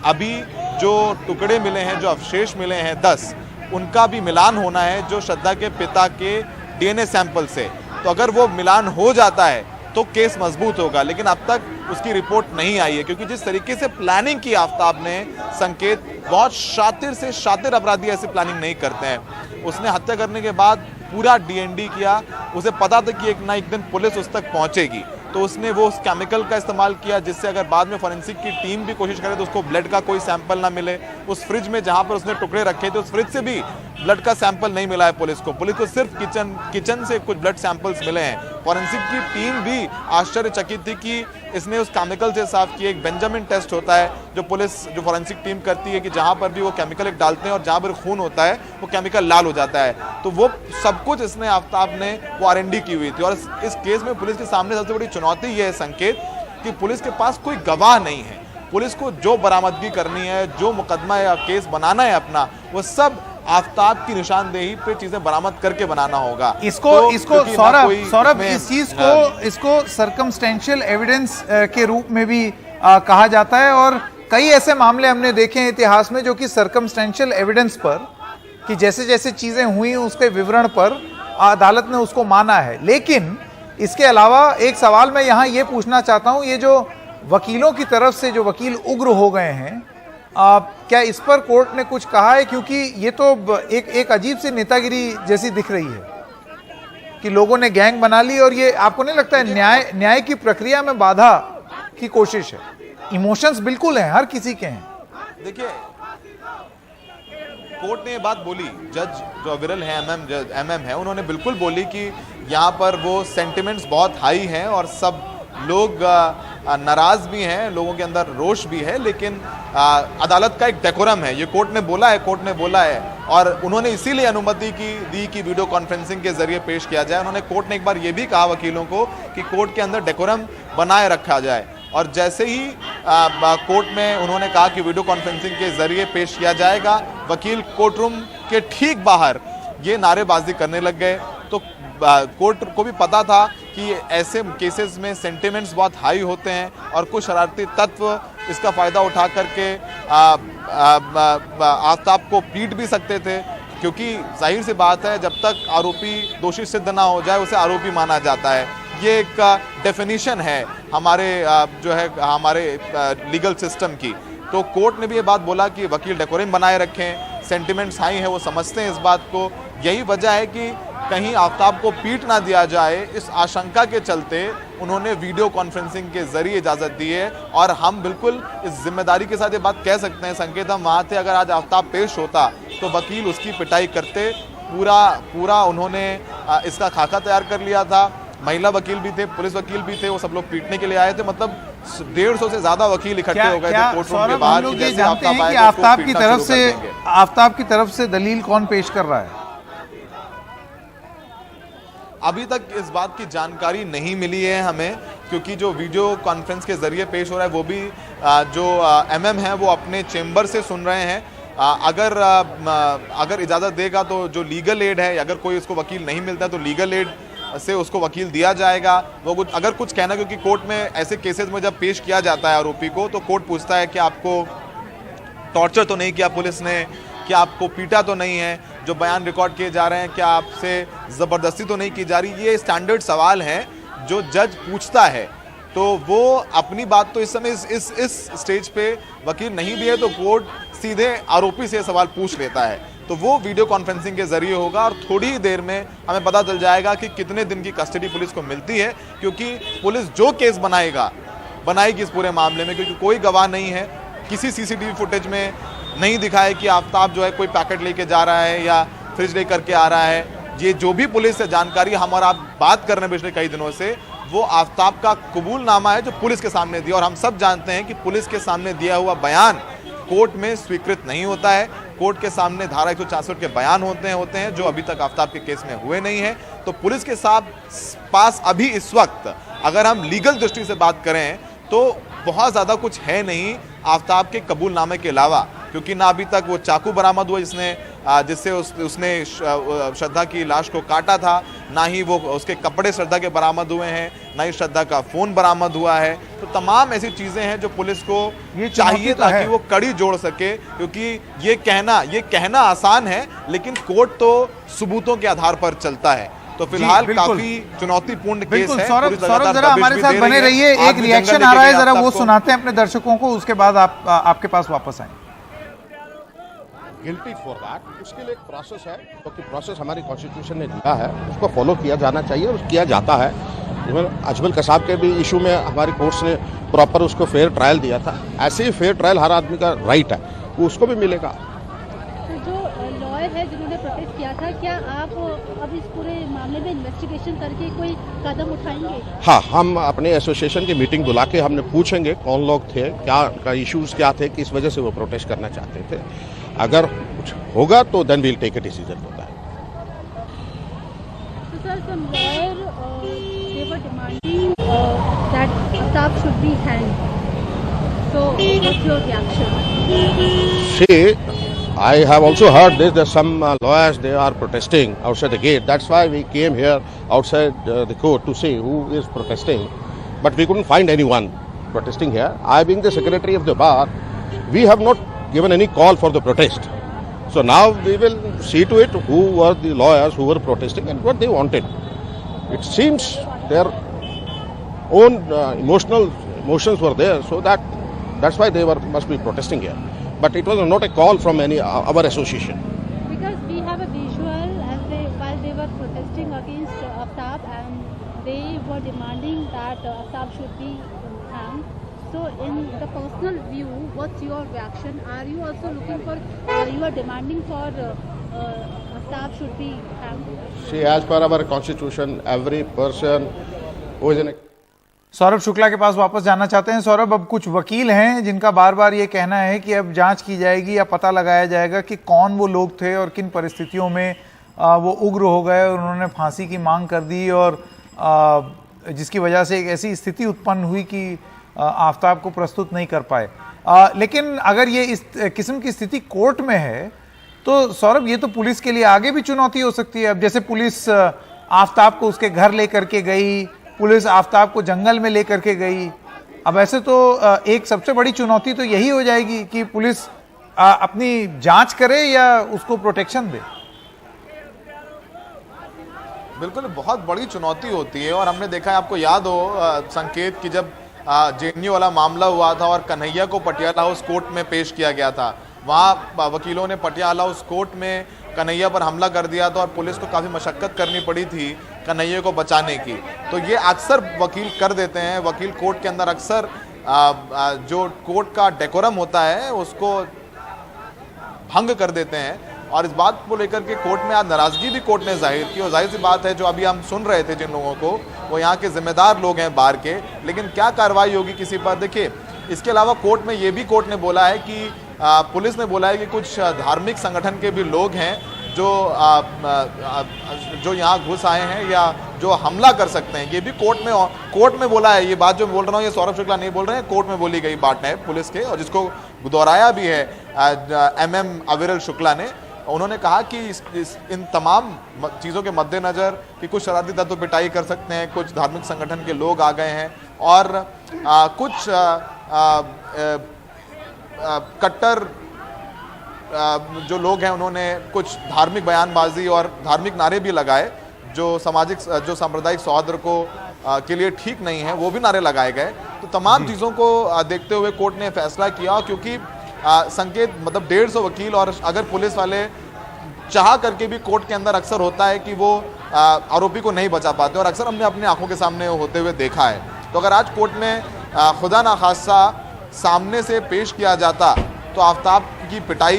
अभी जो टुकड़े मिले हैं, जो अवशेष मिले हैं 10, उनका भी मिलान होना है जो श्रद्धा के पिता के डीएनए सैंपल से। तो अगर वो मिलान हो जाता है तो केस मजबूत होगा, लेकिन अब तक उसकी रिपोर्ट नहीं आई है, क्योंकि जिस तरीके से प्लानिंग की आफ्ताब ने, संकेत बहुत शातिर से शातिर अपराधी ऐसी प्लानिंग नहीं करते हैं। उसने हत्या करने के बाद पूरा डीएनडी किया, उसे पता था कि एक ना एक दिन पुलिस उस तक पहुंचेगी, तो उसने वो उस केमिकल का इस्तेमाल किया जिससे अगर बाद में फॉरेंसिक की टीम भी कोशिश करे तो उसको ब्लड का कोई सैंपल ना मिले। उस फ्रिज में जहां पर उसने टुकड़े रखे थे उस फ्रिज से भी ब्लड का सैंपल नहीं मिला है पुलिस को सिर्फ किचन से कुछ ब्लड सैंपल्स मिले हैं। फॉरेंसिक की टीम भी आश्चर्यचकित थी कि इसने उस केमिकल से साफ किया। एक बेंजामिन टेस्ट होता है जो फॉरेंसिक टीम करती है कि जहां पर भी वो केमिकल एक डालते हैं और जहां पर खून होता है वो केमिकल लाल हो जाता है, तो वो सब कुछ इसने आफ्ताब ने वो R&D की हुई थी। और इस केस में पुलिस के सामने सबसे बड़ी चुनौती ये है संकेत कि पुलिस के पास कोई गवाह नहीं है। पुलिस को जो बरामदगी करनी है, जो मुकदमा या केस बनाना है अपना, वो सब आफ्ताब की निशानदेही पे चीजें बरामद करके बनाना होगा। इसको सौरभ इस चीज को इसको सर्कमस्टेंशियल एविडेंस के रूप में भी कहा जाता है, और कई ऐसे मामले हमने देखे हैं इतिहास में जो कि सर्कमस्टेंशियल एविडेंस पर, कि जैसे जैसे चीजें हुई उसके विवरण पर अदालत ने उसको माना है। लेकिन इसके अलावा एक सवाल मैं यहाँ ये पूछना चाहता हूँ, ये जो वकीलों की तरफ से जो वकील उग्र हो गए हैं, क्या इस पर कोर्ट ने कुछ कहा है? क्योंकि ये तो एक अजीब सी नेतागिरी जैसी दिख रही है कि लोगों ने गैंग बना ली, और ये आपको नहीं लगता है न्याय की प्रक्रिया में बाधा की कोशिश है? इमोशंस बिल्कुल हैं, हर किसी के हैं। देखिए, कोर्ट ने ये बात बोली, जज जो अविरल है, एमएम है, उन्होंने बिल्कुल बोली कि यहाँ पर वो सेंटिमेंट्स बहुत हाई हैं और सब लोग नाराज भी हैं, लोगों के अंदर रोष भी है, लेकिन अदालत का एक डेकोरम है, ये कोर्ट ने बोला है। और उन्होंने इसीलिए अनुमति दी कि वीडियो कॉन्फ्रेंसिंग के जरिए पेश किया जाए। उन्होंने कोर्ट ने एक बार ये भी कहा वकीलों को कि कोर्ट के अंदर डेकोरम बनाए रखा जाए, और जैसे ही कोर्ट में उन्होंने कहा कि वीडियो कॉन्फ्रेंसिंग के जरिए पेश किया जाएगा, वकील कोर्ट रूम के ठीक बाहर ये नारेबाजी करने लग गए। तो कोर्ट को भी पता था कि ऐसे केसेस में सेंटिमेंट्स बहुत हाई होते हैं और कुछ शरारती तत्व इसका फ़ायदा उठा करके आफ्ताब को पीट भी सकते थे, क्योंकि जाहिर सी बात है जब तक आरोपी दोषी सिद्ध ना हो जाए उसे आरोपी माना जाता है। ये एक डेफिनेशन है हमारे लीगल सिस्टम की। तो कोर्ट ने भी ये बात बोला कि वकील डेकोरम बनाए रखें, सेंटिमेंट्स हाई है, वो समझते हैं इस बात को। यही वजह है कि कहीं आफ्ताब को पीट ना दिया जाए, इस आशंका के चलते उन्होंने वीडियो कॉन्फ्रेंसिंग के जरिए इजाज़त दी है। और हम बिल्कुल इस जिम्मेदारी के साथ ये बात कह सकते हैं संकेत, हम वहाँ थे, अगर आज आफ्ताब पेश होता तो वकील उसकी पिटाई करते। पूरा उन्होंने इसका खाका तैयार कर लिया था। महिला वकील भी थे, पुलिस वकील भी थे, वो सब लोग पीटने के लिए आए थे। मतलब 150 से ज्यादा वकील इकट्ठे हो गए थे कोर्ट रूम के बाहर। आफ्ताब की तरफ से दलील कौन पेश कर रहा है? अभी तक इस बात की जानकारी नहीं मिली है हमें, क्योंकि जो वीडियो कॉन्फ्रेंस के जरिए पेश हो रहा है वो भी जो एमएम है वो अपने चेंबर से सुन रहे हैं। अगर इजाज़त देगा तो जो लीगल एड है, अगर कोई उसको वकील नहीं मिलता तो लीगल एड से उसको वकील दिया जाएगा। वो कुछ कहना, क्योंकि कोर्ट में ऐसे केसेस में जब पेश किया जाता है आरोपी को तो कोर्ट पूछता है कि आपको टॉर्चर तो नहीं किया पुलिस ने, क्या आपको पीटा तो नहीं है, जो बयान रिकॉर्ड किए जा रहे हैं क्या आपसे ज़बरदस्ती तो नहीं की जा रही। ये स्टैंडर्ड सवाल हैं जो जज पूछता है। तो वो अपनी बात तो इस समय इस स्टेज पे वकील नहीं भी है तो कोर्ट सीधे आरोपी से सवाल पूछ लेता है। तो वो वीडियो कॉन्फ्रेंसिंग के जरिए होगा और थोड़ी ही देर में हमें पता चल जाएगा कि कितने दिन की कस्टडी पुलिस को मिलती है, क्योंकि पुलिस जो केस बनाएगी इस पूरे मामले में, क्योंकि कोई गवाह नहीं है, किसी सीसीटीवी फुटेज में नहीं दिखाया कि आफ्ताब जो है कोई पैकेट लेके जा रहा है या फ्रिज लेकर के आ रहा है। ये जो भी पुलिस से जानकारी हम और आप बात कर रहे हैं पिछले कई दिनों से, वो आफ्ताब का कबूलनामा है जो पुलिस के सामने दिया। और हम सब जानते हैं कि पुलिस के सामने दिया हुआ बयान कोर्ट में स्वीकृत नहीं होता है। कोर्ट के सामने धारा 166 के बयान होते हैं जो अभी तक आफ्ताब के केस में हुए नहीं है। तो पुलिस के पास अभी इस वक्त अगर हम लीगल दृष्टि से बात करें तो बहुत ज़्यादा कुछ है नहीं आफ्ताब के कबूलनामे के अलावा, क्योंकि ना अभी तक वो चाकू बरामद हुआ जिससे उसने श्रद्धा की लाश को काटा था, ना ही वो उसके कपड़े श्रद्धा के बरामद हुए हैं, ना ही श्रद्धा का फ़ोन बरामद हुआ है। तो तमाम ऐसी चीज़ें हैं जो पुलिस को चाहिए ताकि वो कड़ी जोड़ सके, क्योंकि ये कहना आसान है लेकिन कोर्ट तो सबूतों के आधार पर चलता है। तो फिलहाल बिल्कुल। काफी चुनौतीपूर्ण केस बिल्कुल है। सौरभ, पुलिस लगातार जरा दबिश हमारे भी साथ दे बने रही है। रहिए, आग एक भी रिएक्शन जंगल आ रहा है, लेके जरा गए वो आपको। सुनाते हैं अपने दर्शकों को, उसके बाद आपके पास वापस आए। गिल्टी फॉर दैट, उसके लिए एक प्रोसेस है, क्योंकि प्रोसेस हमारी कॉन्स्टिट्यूशन ने दिया है, उसको फॉलो किया जाना चाहिए और किया जाता है। इवन अजमल कसाब के भी इशू में हमारी कोर्ट्स ने प्रॉपर उसको फेयर ट्रायल दिया था। ऐसे ही फेयर ट्रायल हर आदमी का राइट है, वो उसको भी मिलेगा। तो जो लॉयर है जिन्होंने प्रोटेस्ट किया था, क्या आप अब इस पूरे मामले में इन्वेस्टिगेशन करके कोई कदम उठाएंगे? हाँ, हम अपने एसोसिएशन की मीटिंग बुला के हमने पूछेंगे कौन लोग थे, क्या इश्यूज क्या थे, किस वजह से वो प्रोटेस्ट करना चाहते थे। अगर कुछ होगा तो then we'll take a decision होता है। So sir, some lawyer they were demanding that Aftab should be hanged. So what's your reaction? See, I have also heard this. There's some lawyers, they are protesting outside the gate. That's why we came here outside the court to see who is protesting. But we couldn't find anyone protesting here. I, being the secretary of the bar, we have not given any call for the protest. So now we will see to it who were the lawyers who were protesting and what they wanted. It seems their own emotions were there, so that's why they must be protesting here. But it was not a call from any our association. Because we have a visual as while they were protesting against Aftab and they were demanding that Aftab should be hanged. So in the personal view, what's your reaction? Are you also looking for, you are demanding for Aftab should be hanged? See, as per our constitution, every person who is in a Saurabh Shukla के पास वापस जाना चाहते हैं। सौरभ, अब कुछ वकील हैं जिनका बार बार ये कहना है कि अब जांच की जाएगी या पता लगाया जाएगा कि कौन वो लोग थे और किन परिस्थितियों में वो उग्र हो गए और उन्होंने फांसी की मांग कर दी, और जिसकी वजह से एक ऐसी स्थिति उत्पन्न हुई कि आफ्ताब को प्रस्तुत नहीं कर पाए। लेकिन अगर ये इस किस्म की स्थिति कोर्ट में है तो सौरभ, ये तो पुलिस के लिए आगे भी चुनौती हो सकती है। अब जैसे पुलिस आफ्ताब को उसके घर लेकर के गई, पुलिस आफ्ताब को जंगल में लेकर के गई, अब ऐसे तो एक सबसे बड़ी चुनौती तो यही हो जाएगी कि पुलिस अपनी जांच करे या उसको प्रोटेक्शन दे। बिल्कुल, बहुत बड़ी चुनौती होती है। और हमने देखा है, आपको याद हो संकेत की जब जेएनयू वाला मामला हुआ था और कन्हैया को पटियाला हाउस कोर्ट में पेश किया गया था, वहाँ वकीलों ने पटियाला हाउस कोर्ट में कन्हैया पर हमला कर दिया था और पुलिस को काफ़ी मशक्कत करनी पड़ी थी कन्हैया को बचाने की। तो ये अक्सर वकील कर देते हैं। वकील कोर्ट के अंदर अक्सर जो कोर्ट का डेकोरम होता है उसको भंग कर देते हैं। और इस बात को लेकर के कोर्ट में आज नाराजगी भी कोर्ट ने जाहिर की। और जाहिर सी बात है, जो अभी हम सुन रहे थे जिन लोगों को, वो यहाँ के जिम्मेदार लोग हैं बार के, लेकिन क्या कार्रवाई होगी किसी पर? देखिए, इसके अलावा कोर्ट में ये भी कोर्ट ने बोला है कि पुलिस ने बोला है कि कुछ धार्मिक संगठन के भी लोग हैं जो यहाँ घुस आए हैं या जो हमला कर सकते हैं। ये भी कोर्ट में बोला है। ये बात जो बोल रहा हूँ ये सौरभ शुक्ला नहीं बोल रहे हैं, कोर्ट में बोली गई बात है पुलिस के, और जिसको दोहराया भी है MM अविरल शुक्ला ने। उन्होंने कहा कि इन तमाम चीज़ों के मद्देनज़र कि कुछ शरारती तत्व पिटाई कर सकते हैं, कुछ धार्मिक संगठन के लोग आ गए हैं और कुछ कट्टर जो लोग हैं उन्होंने कुछ धार्मिक बयानबाजी और धार्मिक नारे भी लगाए जो सांप्रदायिक सौहार्द को के लिए ठीक नहीं है, वो भी नारे लगाए गए। तो तमाम चीज़ों को देखते हुए कोर्ट ने फैसला किया, क्योंकि संकेत मतलब 150 वकील, और अगर पुलिस वाले चाह करके भी कोर्ट के अंदर अक्सर होता है कि वो आरोपी को नहीं बचा पाते, और अक्सर हमने अपनी आंखों के सामने होते हुए देखा है। तो अगर आज कोर्ट में खुदा ना खासा सामने से पेश किया जाता तो आफ्ताब की पिटाई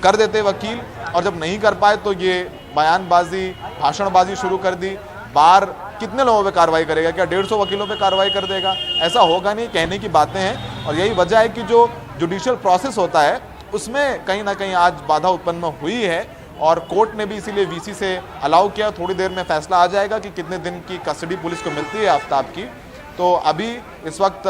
कर देते वकील, और जब नहीं कर पाए तो ये बयानबाजी, भाषणबाजी शुरू कर दी। बार कितने लोगों पे कार्रवाई करेगा? क्या 150 वकीलों पे कार्रवाई कर देगा? ऐसा होगा नहीं, कहने की बातें हैं। और यही वजह है कि जो जुडिशियल प्रोसेस होता है उसमें कहीं ना कहीं आज बाधा उत्पन्न हुई है, और कोर्ट ने भी इसीलिए VC से अलाउ किया। थोड़ी देर में फैसला आ जाएगा कि कितने दिन की कस्टडी पुलिस को मिलती है आफ्ताब की। तो अभी इस वक्त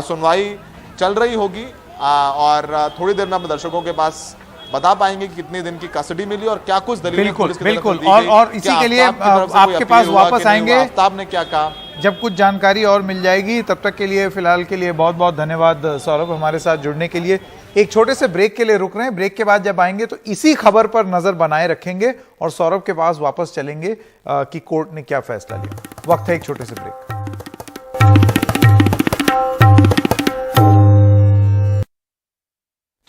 सुनवाई चल रही होगी और थोड़ी देर में अपने दर्शकों के पास बता पाएंगे कि कितने दिन की कस्टडी मिली और क्या कुछ दलीलें बिल्कुल पुलिस की तरफ से बिल्कुल दी गई। और इसी के लिए आपके पास वापस आएंगे। आफ्ताब ने क्या कहा? जब कुछ जानकारी और मिल जाएगी, तब तक के लिए फिलहाल के लिए बहुत बहुत धन्यवाद सौरभ हमारे साथ जुड़ने के लिए। एक छोटे से ब्रेक के लिए रुक रहे हैं, ब्रेक के बाद जब आएंगे तो इसी खबर पर नजर बनाए रखेंगे और सौरभ के पास वापस चलेंगे कि कोर्ट ने क्या फैसला लिया। वक्त है एक छोटे से ब्रेक।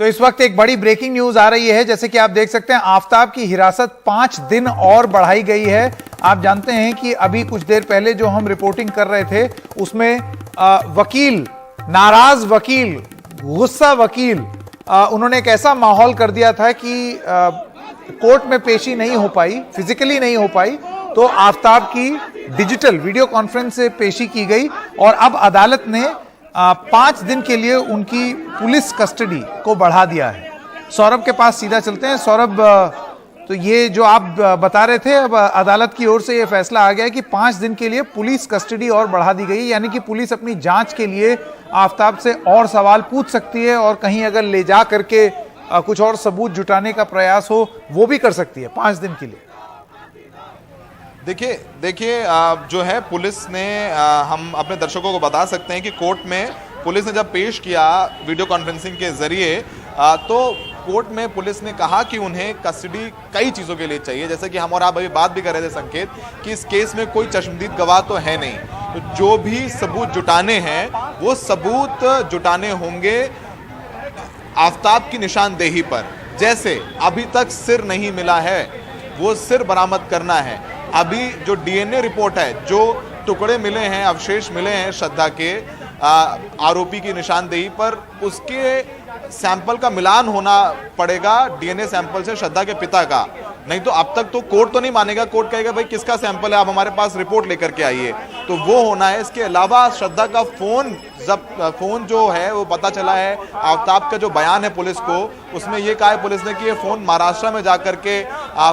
तो इस वक्त एक बड़ी ब्रेकिंग न्यूज आ रही है। जैसे कि आप देख सकते हैं, आफताब की हिरासत 5 दिन और बढ़ाई गई है। आप जानते हैं कि अभी कुछ देर पहले जो हम रिपोर्टिंग कर रहे थे उसमें वकील, नाराज वकील, गुस्सा वकील, उन्होंने एक ऐसा माहौल कर दिया था कि कोर्ट में पेशी नहीं हो पाई, फिजिकली नहीं हो पाई, तो आफताब की डिजिटल वीडियो कॉन्फ्रेंस से पेशी की गई और अब अदालत ने 5 दिन के लिए उनकी पुलिस कस्टडी को बढ़ा दिया है। सौरभ के पास सीधा चलते हैं। सौरभ, तो ये जो आप बता रहे थे, अब अदालत की ओर से ये फैसला आ गया है कि 5 दिन के लिए पुलिस कस्टडी और बढ़ा दी गई, यानी कि पुलिस अपनी जांच के लिए आफताब से और सवाल पूछ सकती है और कहीं अगर ले जा करके कुछ और सबूत जुटाने का प्रयास हो वो भी कर सकती है 5 दिन के लिए। देखिए जो है पुलिस ने, हम अपने दर्शकों को बता सकते हैं कि कोर्ट में पुलिस ने जब पेश किया वीडियो कॉन्फ्रेंसिंग के जरिए, तो कोर्ट में पुलिस ने कहा कि उन्हें कस्टडी कई चीज़ों के लिए चाहिए। जैसे कि हम और आप अभी बात भी कर रहे थे संकेत, कि इस केस में कोई चश्मदीद गवाह तो है नहीं, तो जो भी सबूत जुटाने हैं वो सबूत जुटाने होंगे आफताब की निशानदेही पर। जैसे अभी तक सिर नहीं मिला है, वो सिर बरामद करना है। अभी जो डीएनए रिपोर्ट है, जो टुकड़े मिले हैं, अवशेष मिले हैं श्रद्धा के आरोपी की निशानदेही पर, उसके सैंपल का मिलान होना पड़ेगा डीएनए सैंपल से श्रद्धा के पिता का। नहीं तो अब तक तो कोर्ट तो नहीं मानेगा, कोर्ट कहेगा भाई किसका सैंपल है, आप हमारे पास रिपोर्ट लेकर के आइए, तो वो होना है। इसके अलावा श्रद्धा का फोन जो है वो पता चला है, आफताब का जो बयान है पुलिस को, उसमें ये कहा है पुलिस ने कि ये फोन महाराष्ट्र में जाकर के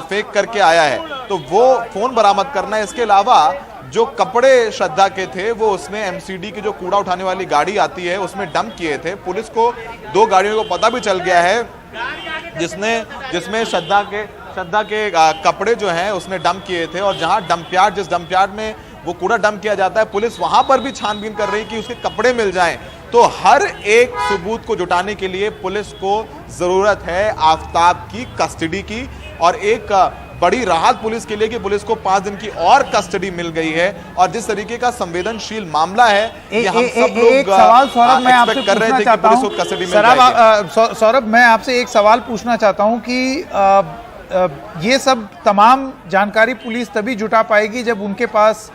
फेक करके आया है, तो वो फोन बरामद करना है। इसके अलावा जो कपड़े श्रद्धा के थे वो उसने एमसीडी की जो कूड़ा उठाने वाली गाड़ी आती है उसमें डंप किए थे। पुलिस को 2 गाड़ियों को पता भी चल गया है जिसमें श्रद्धा के कपड़े जो हैं उसने डंप किए थे, और जहां जिस डंप यार्ड में वो कूड़ा डंप किया जाता है, पुलिस वहां पर भी छानबीन कर रही है कि उसके कपड़े मिल जाएं। तो हर एक सबूत को जुटाने के लिए पुलिस को जरूरत है आफताब की कस्टडी की, और एक बड़ी राहत पुलिस के लिए कि पुलिस को 5 दिन की और कस्टडी मिल गई है। और जिस तरीके का संवेदनशील मामला है, हम सब लोग सवाल सौरभ मैं आपसे कर रहे थे कि पुलिस को कस्टडी मिल जाएगी। सौरभ, मैं आपसे एक सवाल पूछना चाहता हूं कि ये सब तमाम जानकारी पुलिस तभी जुटा पाएगी जब उनके पास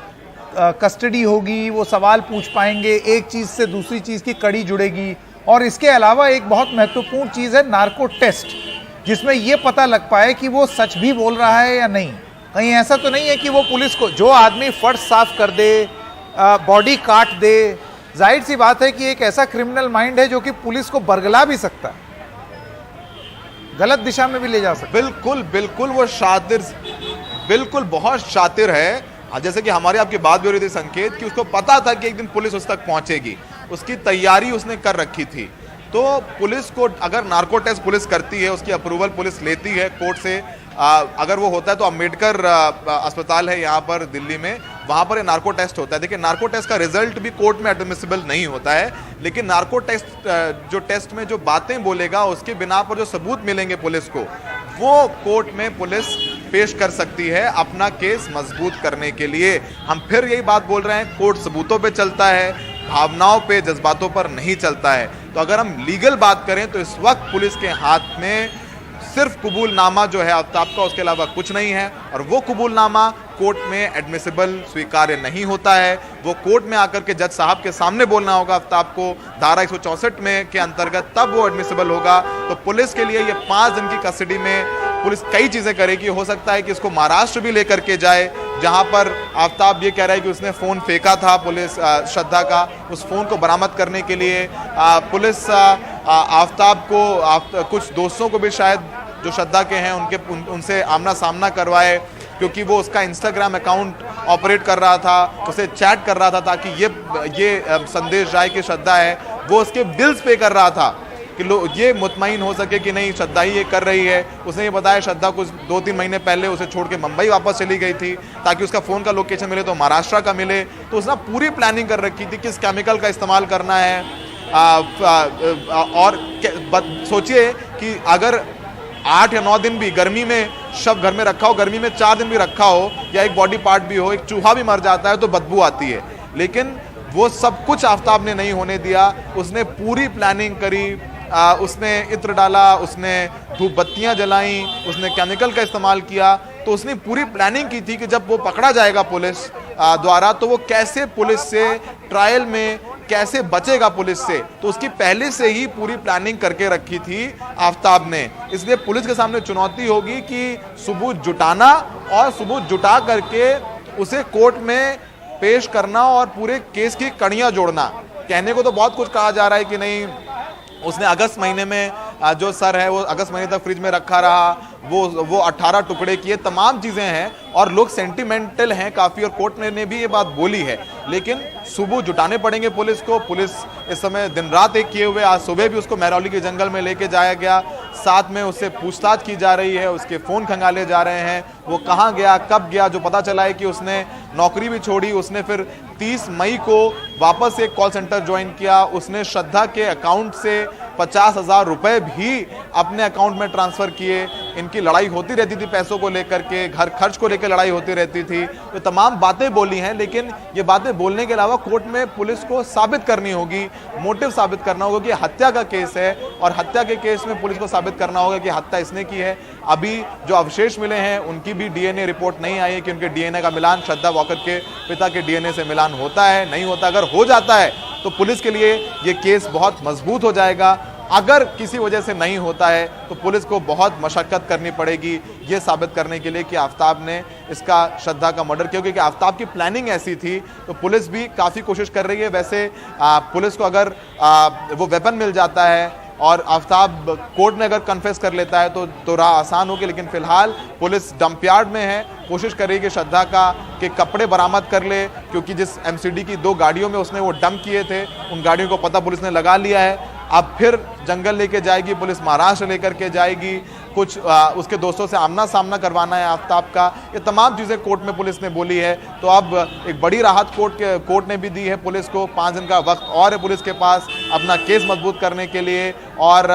कस्टडी होगी, वो सवाल पूछ पाएंगे, एक चीज से दूसरी चीज की कड़ी जुड़ेगी। और इसके अलावा एक बहुत महत्वपूर्ण चीज है नार्को टेस्ट, जिसमें ये पता लग पाए कि वो सच भी बोल रहा है या नहीं। कहीं ऐसा तो नहीं है कि वो पुलिस को, जो आदमी फर्श साफ कर दे, बॉडी काट दे, जाहिर सी बात है कि एक ऐसा क्रिमिनल माइंड है जो कि पुलिस को बरगला भी सकता है, गलत दिशा में भी ले जा सकता है। बिल्कुल वो शातिर, बिल्कुल बहुत शातिर है। जैसे कि हमारी आपकी बात भी हो रही थी संकेत, कि उसको पता था कि एक दिन पुलिस उस तक पहुंचेगी, उसकी तैयारी उसने कर रखी थी। तो पुलिस को अगर नार्को टेस्ट पुलिस करती है, उसकी अप्रूवल पुलिस लेती है कोर्ट से, अगर वो होता है तो अम्बेडकर अस्पताल है यहाँ पर दिल्ली में, वहाँ पर ये नार्को टेस्ट होता है। देखिए नार्को टेस्ट का रिजल्ट भी कोर्ट में एडमिसिबल नहीं होता है, लेकिन नार्को टेस्ट जो टेस्ट में जो बातें बोलेगा उसके बिना पर जो सबूत मिलेंगे पुलिस को, वो कोर्ट में पुलिस पेश कर सकती है अपना केस मजबूत करने के लिए। हम फिर यही बात बोल रहे हैं, कोर्ट सबूतों पे चलता है, भावनाओं पे, जज्बातों पर नहीं चलता है। तो अगर हम लीगल बात करें तो इस वक्त पुलिस के हाथ में सिर्फ कबूलनामा जो है आफताब का, उसके अलावा कुछ नहीं है, और वो कबूलनामा कोर्ट में एडमिसिबल स्वीकार्य नहीं होता है। वो कोर्ट में आकर के जज साहब के सामने बोलना होगा आफताब को, धारा 164 में के अंतर्गत, तब वो एडमिसिबल होगा। तो पुलिस के लिए ये 5 दिन की कस्टडी में पुलिस कई चीजें करेगी। हो सकता है कि इसको महाराष्ट्र भी लेकर के जाए, जहां पर आफताब ये कह रहा है कि उसने फोन फेंका था पुलिस श्रद्धा का, उस फोन को बरामद करने के लिए पुलिस आफताब को कुछ दोस्तों को भी शायद जो श्रद्धा के हैं उनसे आमना सामना करवाए, क्योंकि वो उसका इंस्टाग्राम अकाउंट ऑपरेट कर रहा था, उसे चैट कर रहा था ताकि ये संदेश जाए कि श्रद्धा है, वो उसके बिल्स पे कर रहा था। कि लोग ये मुतमईन हो सके कि नहीं श्रद्धा ही ये कर रही है। उसने ये बताया श्रद्धा कुछ 2-3 महीने पहले उसे छोड़ के मुंबई वापस चली गई थी ताकि उसका फ़ोन का लोकेशन मिले तो महाराष्ट्र का मिले। तो उसने पूरी प्लानिंग कर रखी थी किस केमिकल का इस्तेमाल करना है। और सोचिए कि अगर 8 या 9 दिन भी गर्मी में शव घर में रखा हो, गर्मी में 4 दिन भी रखा हो या एक बॉडी पार्ट भी हो, एक चूहा भी मर जाता है तो बदबू आती है। लेकिन वो सब कुछ आफताब ने नहीं होने दिया। उसने पूरी प्लानिंग करी, उसने इत्र डाला, उसने धूप बत्तियां जलाई, उसने केमिकल का इस्तेमाल किया। तो उसने पूरी प्लानिंग की थी कि जब वो पकड़ा जाएगा पुलिस द्वारा तो वो कैसे पुलिस से ट्रायल में कैसे बचेगा पुलिस से। तो उसकी पहले से ही पूरी प्लानिंग करके रखी थी आफताब ने। इसलिए पुलिस के सामने चुनौती होगी कि सबूत जुटाना और सबूत जुटा करके उसे कोर्ट में पेश करना और पूरे केस की कड़ियां जोड़ना। कहने को तो बहुत कुछ कहा जा रहा है कि नहीं उसने अगस्त महीने में जो सर है वो अगस्त महीने तक फ्रिज में रखा रहा, वो 18 टुकड़े किए, तमाम चीज़ें हैं और लोग सेंटिमेंटल हैं काफ़ी और कोर्ट ने भी ये बात बोली है। लेकिन सबूत जुटाने पड़ेंगे पुलिस को। पुलिस इस समय दिन रात एक किए हुए, आज सुबह भी उसको महरौली के जंगल में लेके जाया गया, साथ में उससे पूछताछ की जा रही है, उसके फ़ोन खंगाले जा रहे हैं, वो कहाँ गया कब गया। जो पता चला है कि उसने नौकरी भी छोड़ी, उसने फिर 30 मई को वापस एक कॉल सेंटर ज्वाइन किया। उसने श्रद्धा के अकाउंट से 50,000 रुपए भी अपने अकाउंट में ट्रांसफर किए। इनकी लड़ाई होती रहती थी पैसों को लेकर के, घर खर्च को लेकर लड़ाई होती रहती थी। तो तमाम बातें बोली हैं, लेकिन ये बातें बोलने के अलावा कोर्ट में पुलिस को साबित करनी होगी, मोटिव साबित करना होगा कि हत्या का केस है और हत्या के केस में पुलिस को साबित करना होगा कि हत्या इसने की है। अभी जो अवशेष मिले हैं उनकी भी डीएनए रिपोर्ट नहीं आई है कि उनके डीएनए का मिलान श्रद्धा वॉकर के पिता के डीएनए से मिलान होता है नहीं होता। अगर हो जाता है तो पुलिस के लिए ये केस बहुत मजबूत हो जाएगा। अगर किसी वजह से नहीं होता है तो पुलिस को बहुत मशक्कत करनी पड़ेगी ये साबित करने के लिए कि आफताब ने इसका श्रद्धा का मर्डर किया, क्योंकि आफताब की प्लानिंग ऐसी थी। तो पुलिस भी काफ़ी कोशिश कर रही है। वैसे पुलिस को अगर वो वेपन मिल जाता है और आफताब कोर्ट में अगर कन्फेस कर लेता है तो राह आसान होगी। लेकिन फिलहाल पुलिस डंपयार्ड में है, कोशिश कर रही है कि श्रद्धा के कपड़े बरामद कर ले, क्योंकि जिस एमसीडी की 2 गाड़ियों में उसने वो डंप किए थे उन गाड़ियों को पता पुलिस ने लगा लिया है। अब फिर जंगल लेके जाएगी पुलिस, महाराष्ट्र लेकर के जाएगी, कुछ उसके दोस्तों से आमना सामना करवाना है आफताब का। ये तमाम चीज़ें कोर्ट में पुलिस ने बोली है। तो अब एक बड़ी राहत कोर्ट ने भी दी है पुलिस को। 5 दिन का वक्त और है पुलिस के पास अपना केस मजबूत करने के लिए और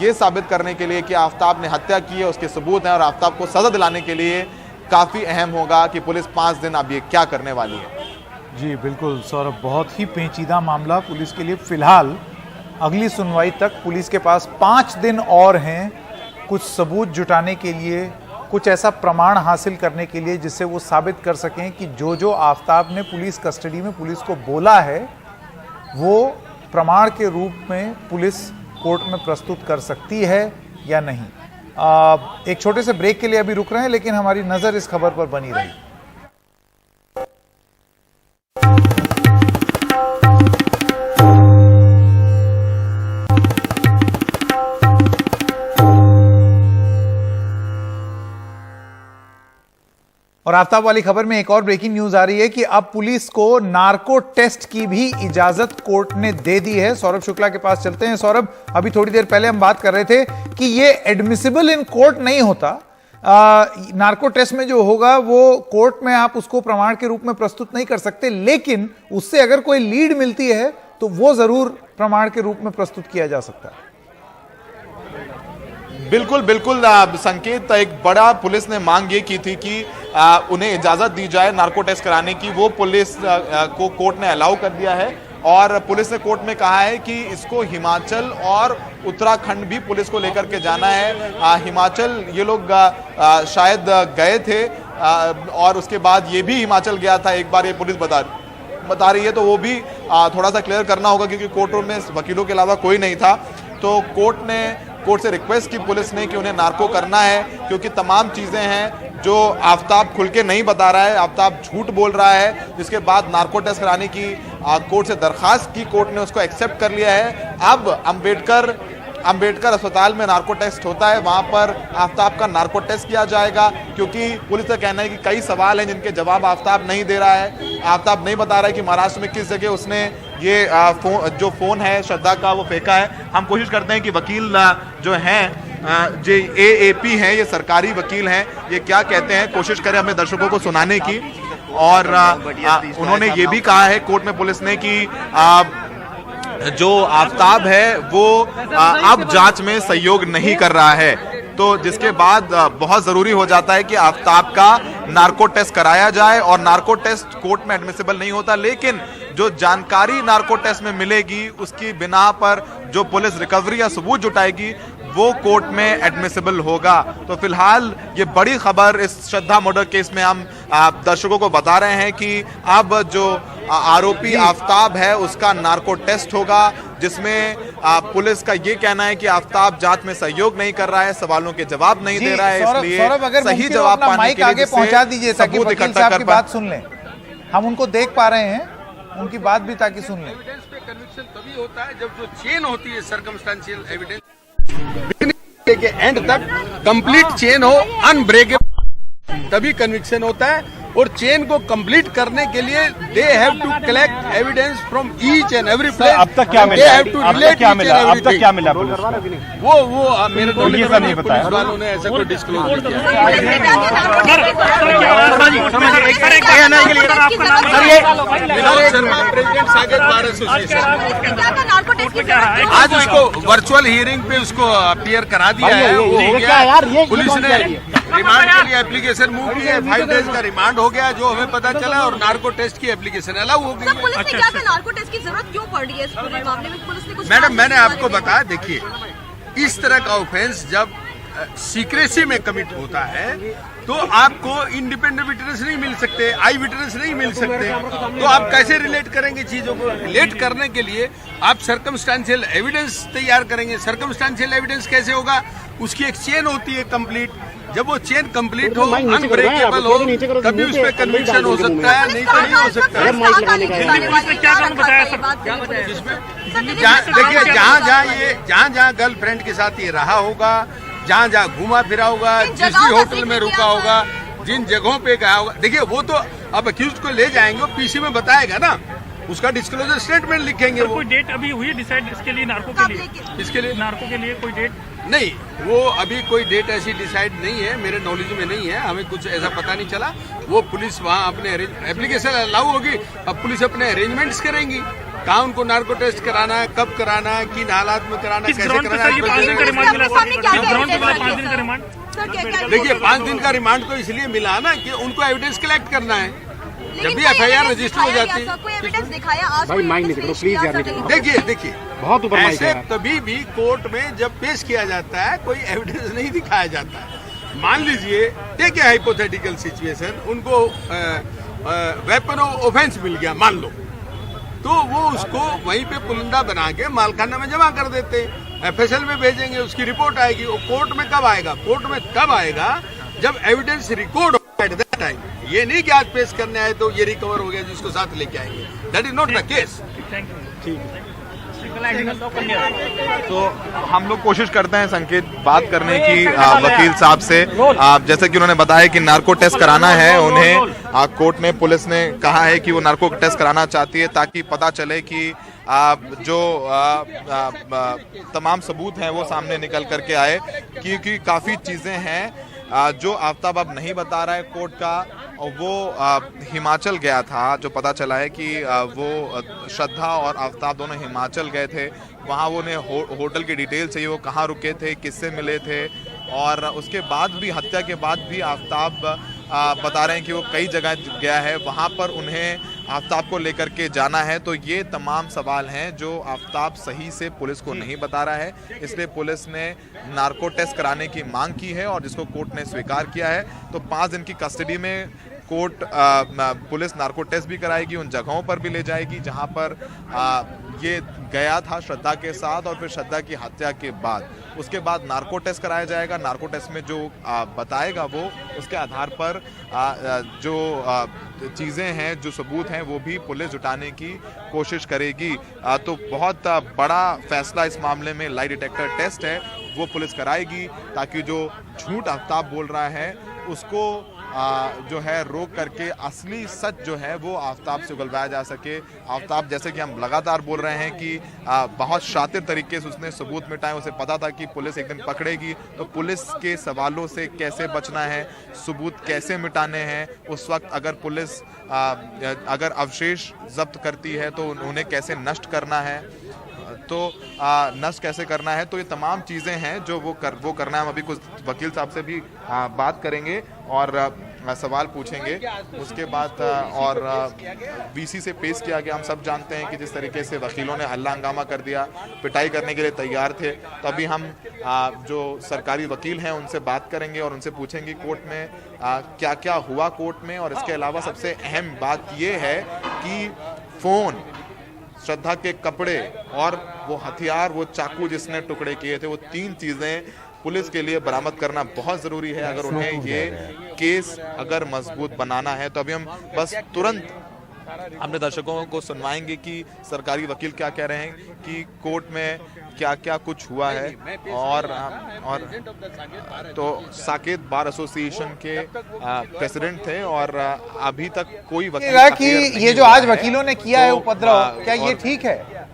ये साबित करने के लिए कि आफताब ने हत्या की है, उसके सबूत हैं और आफताब को सज़ा दिलाने के लिए काफ़ी अहम होगा कि पुलिस 5 दिन अब ये क्या करने वाली है। जी बिल्कुल सौरभ, बहुत ही पेचीदा मामला पुलिस के लिए। फिलहाल अगली सुनवाई तक पुलिस के पास 5 दिन और हैं कुछ सबूत जुटाने के लिए, कुछ ऐसा प्रमाण हासिल करने के लिए जिससे वो साबित कर सकें कि जो आफताब ने पुलिस कस्टडी में पुलिस को बोला है वो प्रमाण के रूप में पुलिस कोर्ट में प्रस्तुत कर सकती है या नहीं। एक छोटे से ब्रेक के लिए अभी रुक रहे हैं, लेकिन हमारी नज़र इस खबर पर बनी रही। और आफताब वाली खबर में एक और ब्रेकिंग न्यूज आ रही है कि अब पुलिस को नार्को टेस्ट की भी इजाजत कोर्ट ने दे दी है। सौरभ शुक्ला के पास चलते हैं। सौरभ, अभी थोड़ी देर पहले हम बात कर रहे थे कि ये एडमिसिबल इन कोर्ट नहीं होता। नार्को टेस्ट में जो होगा वो कोर्ट में आप उसको प्रमाण के रूप में प्रस्तुत नहीं कर सकते, लेकिन उससे अगर कोई लीड मिलती है तो वो जरूर प्रमाण के रूप में प्रस्तुत किया जा सकता है। बिल्कुल बिल्कुल संकेत, एक बड़ा पुलिस ने मांग ये की थी कि उन्हें इजाजत दी जाए नार्को टेस्ट कराने की। वो पुलिस को कोर्ट ने अलाउ कर दिया है और पुलिस ने कोर्ट में कहा है कि इसको हिमाचल और उत्तराखंड भी पुलिस को लेकर के जाना है। हिमाचल ये लोग शायद गए थे और उसके बाद ये भी हिमाचल गया था एक बार, ये पुलिस बता रही है। तो वो भी थोड़ा सा क्लियर करना होगा क्योंकि कोर्ट रूम में वकीलों के अलावा कोई नहीं था। तो कोर्ट से रिक्वेस्ट की पुलिस ने कि उन्हें नार्को करना है, क्योंकि तमाम चीज़ें हैं जो आफताब खुल के नहीं बता रहा है, आफताब झूठ बोल रहा है, जिसके बाद नार्को टेस्ट कराने की कोर्ट से दरखास्त की, कोर्ट ने उसको एक्सेप्ट कर लिया है। अब अंबेडकर अंबेडकर अस्पताल में नार्को टेस्ट होता है वहां पर आफ्ताब का नार्को टेस्ट किया जाएगा, क्योंकि पुलिस का कहना है कि कई सवाल हैं जिनके जवाब आफ्ताब नहीं दे रहा है। आफ्ताब नहीं बता रहा है कि महाराष्ट्र में किस जगह उसने ये जो फोन है श्रद्धा का वो फेंका है। हम कोशिश करते हैं कि वकील जो हैं जो AAP हैं, ये सरकारी वकील हैं, ये क्या कहते हैं, कोशिश करें अपने दर्शकों को सुनाने की। और उन्होंने ये भी कहा है कोर्ट में पुलिस ने कि जो आफ्ताब है वो अब जांच में सहयोग नहीं कर रहा है, तो जिसके बाद बहुत जरूरी हो जाता है कि आफ्ताब का नार्को टेस्ट कराया जाए। और नार्को टेस्ट कोर्ट में एडमिसिबल नहीं होता, लेकिन जो जानकारी नार्को टेस्ट में मिलेगी उसकी बिना पर जो पुलिस रिकवरी या सबूत जुटाएगी वो कोर्ट में एडमिसिबल होगा। तो फिलहाल ये बड़ी खबर इस श्रद्धा मर्डर केस में हम दर्शकों को बता रहे हैं कि अब जो आरोपी आफ्ताब है उसका नार्को टेस्ट होगा, जिसमें पुलिस का ये कहना है कि आफ्ताब जांच में सहयोग नहीं कर रहा है, सवालों के जवाब नहीं दे रहा है, इसलिए सही जवाब पाने के लिए आगे पहुंचा दीजिए ताकि वकील साहब की बात सुन लें। हम उनको देख पा रहे हैं, उनकी बात भी ताकि सुन लें। एविडेंस पे कन्विक्शन तभी होता है जब जो चेन होती है सर्कमस्टेंशियल एविडेंस के एंड तक कंप्लीट चेन हो, अनब्रेकेबल, तभी कन्विक्शन होता है। और चेन को कंप्लीट करने के लिए they have to collect evidence from each and every place. अब तक क्या मिला? अब तक क्या मिला? अब तक क्या मिला? वो मेरे नॉलेज में पुलिस वालों ने ऐसा कोई डिस्क्लोज नहीं किया। आज उसको वर्चुअल हियरिंग पे उसको अपीयर करा दिया है, वो हो गया। पुलिस ने रिमांड के लिए एप्लीकेशन मूव की है, 5 डेज का रिमांड हो गया जो हमें पता चला, और नार्को टेस्ट की एप्लीकेशन अलाउ हो गई है। पुलिस ने क्या था, नार्को टेस्ट की जरूरत क्यों पड़ रही है इस पूरे मामले में? पुलिस ने कुछ मैडम मैंने आपको बताया, देखिए इस तरह का ऑफेंस जब सीक्रेसी में कमिट होता है तो आपको इंडिपेंडेंट विटनेस नहीं मिल सकते, आई विटनेस नहीं मिल सकते, तो आप कैसे रिलेट करेंगे चीजों को? रिलेट करने के लिए आप सर्कमस्टेंशियल एविडेंस तैयार करेंगे। सर्कमस्टेंशियल एविडेंस कैसे होगा? उसकी एक चेन होती है कंप्लीट, जब वो चेन कंप्लीट हो, अनब्रेकेबल हो, तभी उस पर कन्विक्शन हो सकता है, नहीं तो नहीं हो सकता है। देखिए जहाँ जहाँ गर्लफ्रेंड के साथ ये रहा होगा, जहाँ जहाँ घूमा फिरा होगा, जिस भी होटल में रुका होगा, जिन जगहों पे गया होगा, देखिए वो तो अब अक्यूज को ले जाएंगे, पीसी में बताएगा ना, उसका डिस्क्लोजर स्टेटमेंट लिखेंगे। वो कोई डेट अभी हुई है डिसाइड इसके लिए, नार्को के लिए? इसके लिए नार्को के लिए कोई डेट नहीं, वो अभी कोई डेट ऐसी डिसाइड नहीं है, मेरे नॉलेज में नहीं है, हमें कुछ ऐसा पता नहीं चला। वो पुलिस वहाँ अपने एप्लीकेशन अलाउ होगी, अब पुलिस अपने अरेंजमेंट्स करेंगी, कहाँ उनको नार्को टेस्ट कराना है, कब कराना है, किन हालात में कराना है, कैसे कराना है। देखिए 5 दिन का रिमांड तो इसलिए मिला ना कि उनको एविडेंस कलेक्ट करना है, जब भी FIR रजिस्टर हो जाती है। देखिए बहुत ऊपर ऐसे कभी भी कोर्ट में जब पेश किया जाता है कोई एविडेंस नहीं दिखाया जाता है। मान लीजिए टेक ए हाइपोथेटिकल सिचुएशन, उनको वेपन ऑफ ऑफेंस मिल गया मान लो, तो वो उसको वहीं पे पुलिंदा बना के मालखाना में जमा कर देते, FSL में भेजेंगे, उसकी रिपोर्ट आएगी। वो कोर्ट में कब आएगा? कोर्ट में तब आएगा जब एविडेंस रिकॉर्ड हो एट दैट टाइम। ये नहीं कि आज पेश करने आए तो ये रिकवर हो गया जिसको साथ लेके आएंगे, that is not the case. तो हम लोग कोशिश करते हैं संकेत बात करने की वकील साहब से, जैसे कि उन्होंने बताया कि नार्को टेस्ट कराना है उन्हें, कोर्ट ने पुलिस ने कहा है कि वो नार्को टेस्ट कराना चाहती है ताकि पता चले कि जो तमाम सबूत हैं वो सामने निकल करके आए, क्योंकि काफ़ी चीज़ें हैं जो आफ्ताब अब नहीं बता रहा है कोर्ट का। वो हिमाचल गया था, जो पता चला है कि वो श्रद्धा और आफ्ताब दोनों हिमाचल गए थे, वहाँ वो उन्हें होटल की डिटेल चाहिए, वो कहाँ रुके थे, किससे मिले थे, और उसके बाद भी हत्या के बाद भी आफ्ताब बता रहे हैं कि वो कई जगह गया है, वहाँ पर उन्हें आफ्ताब को लेकर के जाना है। तो ये तमाम सवाल हैं जो आफ्ताब सही से पुलिस को नहीं बता रहा है, इसलिए पुलिस ने नार्को टेस्ट कराने की मांग की है और जिसको कोर्ट ने स्वीकार किया है। तो 5 दिन की कस्टडी में कोर्ट पुलिस नार्को टेस्ट भी कराएगी, उन जगहों पर भी ले जाएगी जहां पर ये गया था श्रद्धा के साथ, और फिर श्रद्धा की हत्या के बाद उसके बाद नार्को टेस्ट कराया जाएगा। नार्को टेस्ट में जो बताएगा वो उसके आधार पर जो चीज़ें हैं, जो सबूत हैं, वो भी पुलिस जुटाने की कोशिश करेगी। तो बहुत बड़ा फैसला इस मामले में लाई डिटेक्टर टेस्ट है वो पुलिस कराएगी, ताकि जो झूठ आफ्ताब बोल रहा है उसको जो है रोक करके असली सच जो है वो आफ्ताब से उगलवाया जा सके। आफ्ताब, जैसे कि हम लगातार बोल रहे हैं कि बहुत शातिर तरीके से उसने सबूत मिटाए, उसे पता था कि पुलिस एक दिन पकड़ेगी, तो पुलिस के सवालों से कैसे बचना है, सबूत कैसे मिटाने हैं, उस वक्त अगर पुलिस अगर अवशेष जब्त करती है तो उन्हें कैसे नष्ट करना है, तो नष्ट कैसे करना है, तो ये तमाम चीज़ें हैं जो वो करना है। हम अभी कुछ वकील साहब से भी बात करेंगे और सवाल पूछेंगे उसके बाद। और वीसी से पेश किया गया, हम सब जानते हैं कि जिस तरीके से वकीलों ने हल्ला हंगामा कर दिया, पिटाई करने के लिए तैयार थे, तभी हम जो सरकारी वकील हैं उनसे बात करेंगे और उनसे पूछेंगे कोर्ट में क्या क्या हुआ कोर्ट में। और इसके अलावा सबसे अहम बात ये है कि फ़ोन, श्रद्धा के कपड़े और वो हथियार, वो चाकू जिसने टुकड़े किए थे, वो तीन चीजें पुलिस के लिए बरामद करना बहुत जरूरी है अगर उन्हें ये केस अगर मजबूत बनाना है। तो अभी हम बस तुरंत अपने दर्शकों को सुनवाएंगे कि सरकारी वकील क्या कह रहे हैं कि कोर्ट में क्या क्या कुछ हुआ है। और तो साकेत बार एसोसिएशन के प्रेसिडेंट थे और अभी तक कोई वकील कि ये जो आज वकीलों ने किया है उपद्रव, क्या ये ठीक है?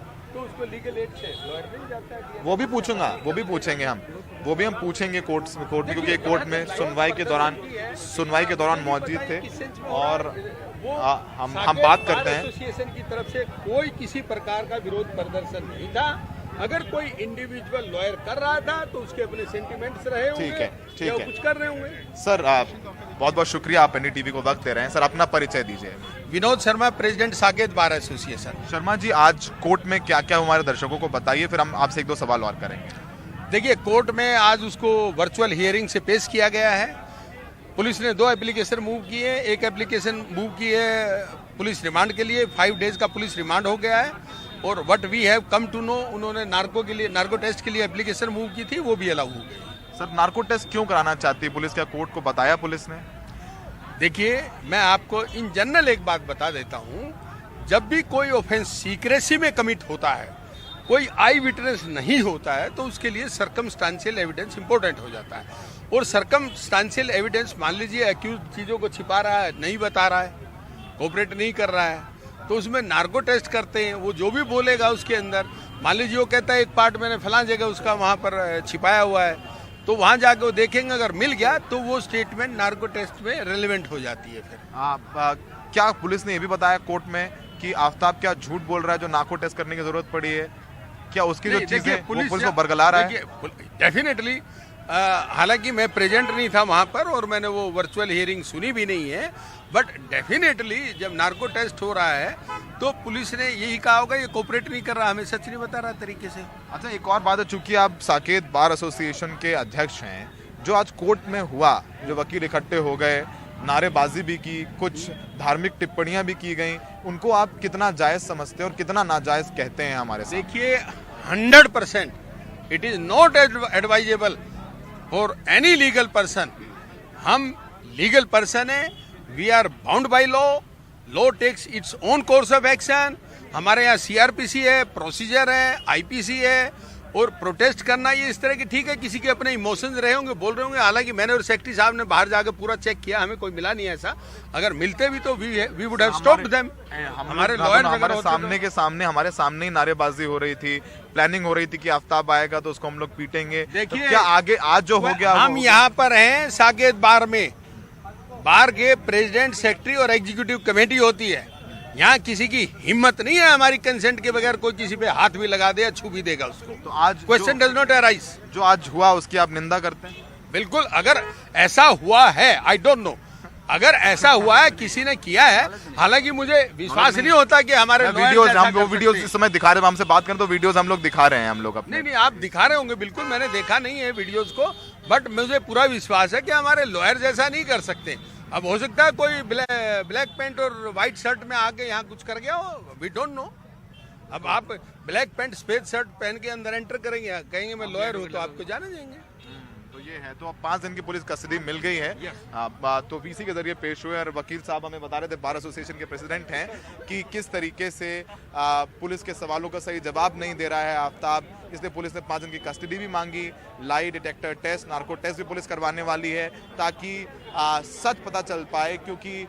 वो भी पूछूंगा, वो भी पूछेंगे हम पूछेंगे कोर्ट में, क्योंकि कोर्ट में सुनवाई के दौरान मौजूद थे और हम बात करते हैं। एसोसिएशन की तरफ से कोई किसी प्रकार का विरोध प्रदर्शन नहीं था। अगर कोई इंडिविजुअल लॉयर कर रहा था तो उसके अपने सेंटिमेंट्स रहे होंगे, ठीक है, कुछ कर रहे होंगे। सर बहुत बहुत शुक्रिया, आप एनडीटीवी को वक्त दे रहे हैं। सर अपना परिचय दीजिए। Vinod Sharma, president Saket bar association. Sharma ji, आज कोर्ट में क्या क्या हमारे दर्शकों को बताइए, फिर हम आपसे एक दो सवाल और करेंगे। देखिए, कोर्ट में आज उसको वर्चुअल हियरिंग से पेश किया गया है। पुलिस ने 2 एप्लीकेशन मूव किए, एक एप्लीकेशन मूव की है पुलिस रिमांड के लिए, 5 डेज का पुलिस रिमांड हो गया है। और what we have come to know, उन्होंने नार्को टेस्ट के लिए एप्लीकेशन मूव की थी, वो भी अलाउ हो गई। सर, नार्को टेस्ट क्यों कराना चाहती है पुलिस? क्या कोर्ट को बताया पुलिस ने? देखिए, मैं आपको इन जनरल एक बात बता देता हूँ, जब भी कोई ऑफेंस सीक्रेसी में कमिट होता है, कोई आई विटनेस नहीं होता है, तो उसके लिए सर्कमस्टांशियल एविडेंस इंपॉर्टेंट हो जाता है। और सर्कमस्टांशियल एविडेंस, मान लीजिए एक्यूज चीज़ों को छिपा रहा है, नहीं बता रहा है, कोऑपरेट नहीं कर रहा है, तो उसमें नार्को टेस्ट करते हैं। वो जो भी बोलेगा उसके अंदर, मान लीजिए वो कहता है एक पार्ट मैंने फलां जगह उसका वहाँ पर छिपाया हुआ है, तो वहाँ जाके वो देखेंगे, अगर मिल गया तो वो स्टेटमेंट नार्को टेस्ट में रेलेवेंट हो जाती है। फिर क्या पुलिस ने ये भी बताया कोर्ट में कि आफ्ताब क्या झूठ बोल रहा है जो नार्को टेस्ट करने की जरूरत पड़ी है? क्या उसकी जो चीजें पुलिस को बरगला रहा है? डेफिनेटली, हालांकि मैं प्रेजेंट नहीं था वहाँ पर और मैंने वो वर्चुअल हियरिंग सुनी भी नहीं है, बट डेफिनेटली जब नार्को टेस्ट हो रहा है तो पुलिस ने यही कहा होगा ये कोऑपरेट नहीं कर रहा, हमें सच नहीं बता रहा तरीके से। अच्छा, एक और बात है, चूंकि आप साकेत बार एसोसिएशन के अध्यक्ष हैं, जो आज कोर्ट में हुआ, जो वकील इकट्ठे हो गए, नारेबाजी भी की, कुछ धार्मिक टिप्पणियां भी की गई, उनको आप कितना जायज समझते हैं और कितना नाजायज कहते हैं हमारे साथ? देखिए, 100% it is not advisable for any legal person. हम लीगल पर्सन है, we are bound by law takes its own course of action. हमारे यहाँ सीआरपीसी है, प्रोसीजर है, आईपीसी है, और प्रोटेस्ट करना ये इस तरह की ठीक है, किसी के अपने इमोशंस रहे होंगे, बोल रहे होंगे। हालांकि मैंने और सेक्रेटरी साहब ने बाहर जाकर पूरा चेक किया, हमें कोई मिला नहीं ऐसा। अगर मिलते भी तो we would have stopped them. हमारे लॉयर हमारे सामने ही नारेबाजी हो रही थी, प्लानिंग हो रही थी कि आफ्ताब आएगा तो उसको हम लोग पीटेंगे। देखिए, तो क्या आगे आज जो हो गया, हम यहाँ पर हैं साकेत बार में, बार के प्रेसिडेंट, सेक्रेटरी और एग्जीक्यूटिव कमेटी होती है। यहाँ किसी की हिम्मत नहीं है हमारी कंसेंट के बगैर कोई किसी पे हाथ भी लगा दे या छू भी देगा उसको। तो आज क्वेश्चन डज नॉट अराइज। जो आज हुआ उसकी आप निंदा करते हैं? बिल्कुल, अगर ऐसा हुआ है, आई डोंट नो, अगर ऐसा हुआ है, किसी ने किया है, हालांकि मुझे विश्वास नहीं होता कि हमारे वीडियोस इस समय दिखा रहे हैं, हमसे बात करें तो वीडियोस हम लोग दिखा रहे हैं, हम लोग अपने। नहीं, आप दिखा रहे होंगे, बिल्कुल मैंने देखा नहीं है वीडियोस को, बट मुझे पूरा विश्वास है कि हमारे लॉयर जैसा नहीं कर सकते। अब हो सकता है कोई ब्लैक पैंट और व्हाइट शर्ट में आके यहाँ कुछ कर गया हो, वी डोंट नो। अब आप ब्लैक पैंट सफेद शर्ट पहन के अंदर एंटर करेंगे, कहेंगे मैं लॉयर हूँ, तो आपको जाने देंगे। तो ये है। तो अब 5 दिन की पुलिस कस्टडी मिल गई है। तो वीसी के जरिए पेश हुए और वकील साहब हमें बता रहे थे, बार एसोसिएशन के प्रेसिडेंट हैं, कि किस तरीके से पुलिस के सवालों का सही जवाब नहीं दे रहा है आफ्ताब, इसलिए पुलिस ने 5 दिन की कस्टडी भी मांगी। Lie detector test, narco test भी पुलिस करवाने वाली है ताकि सच पता चल पाए, क्योंकि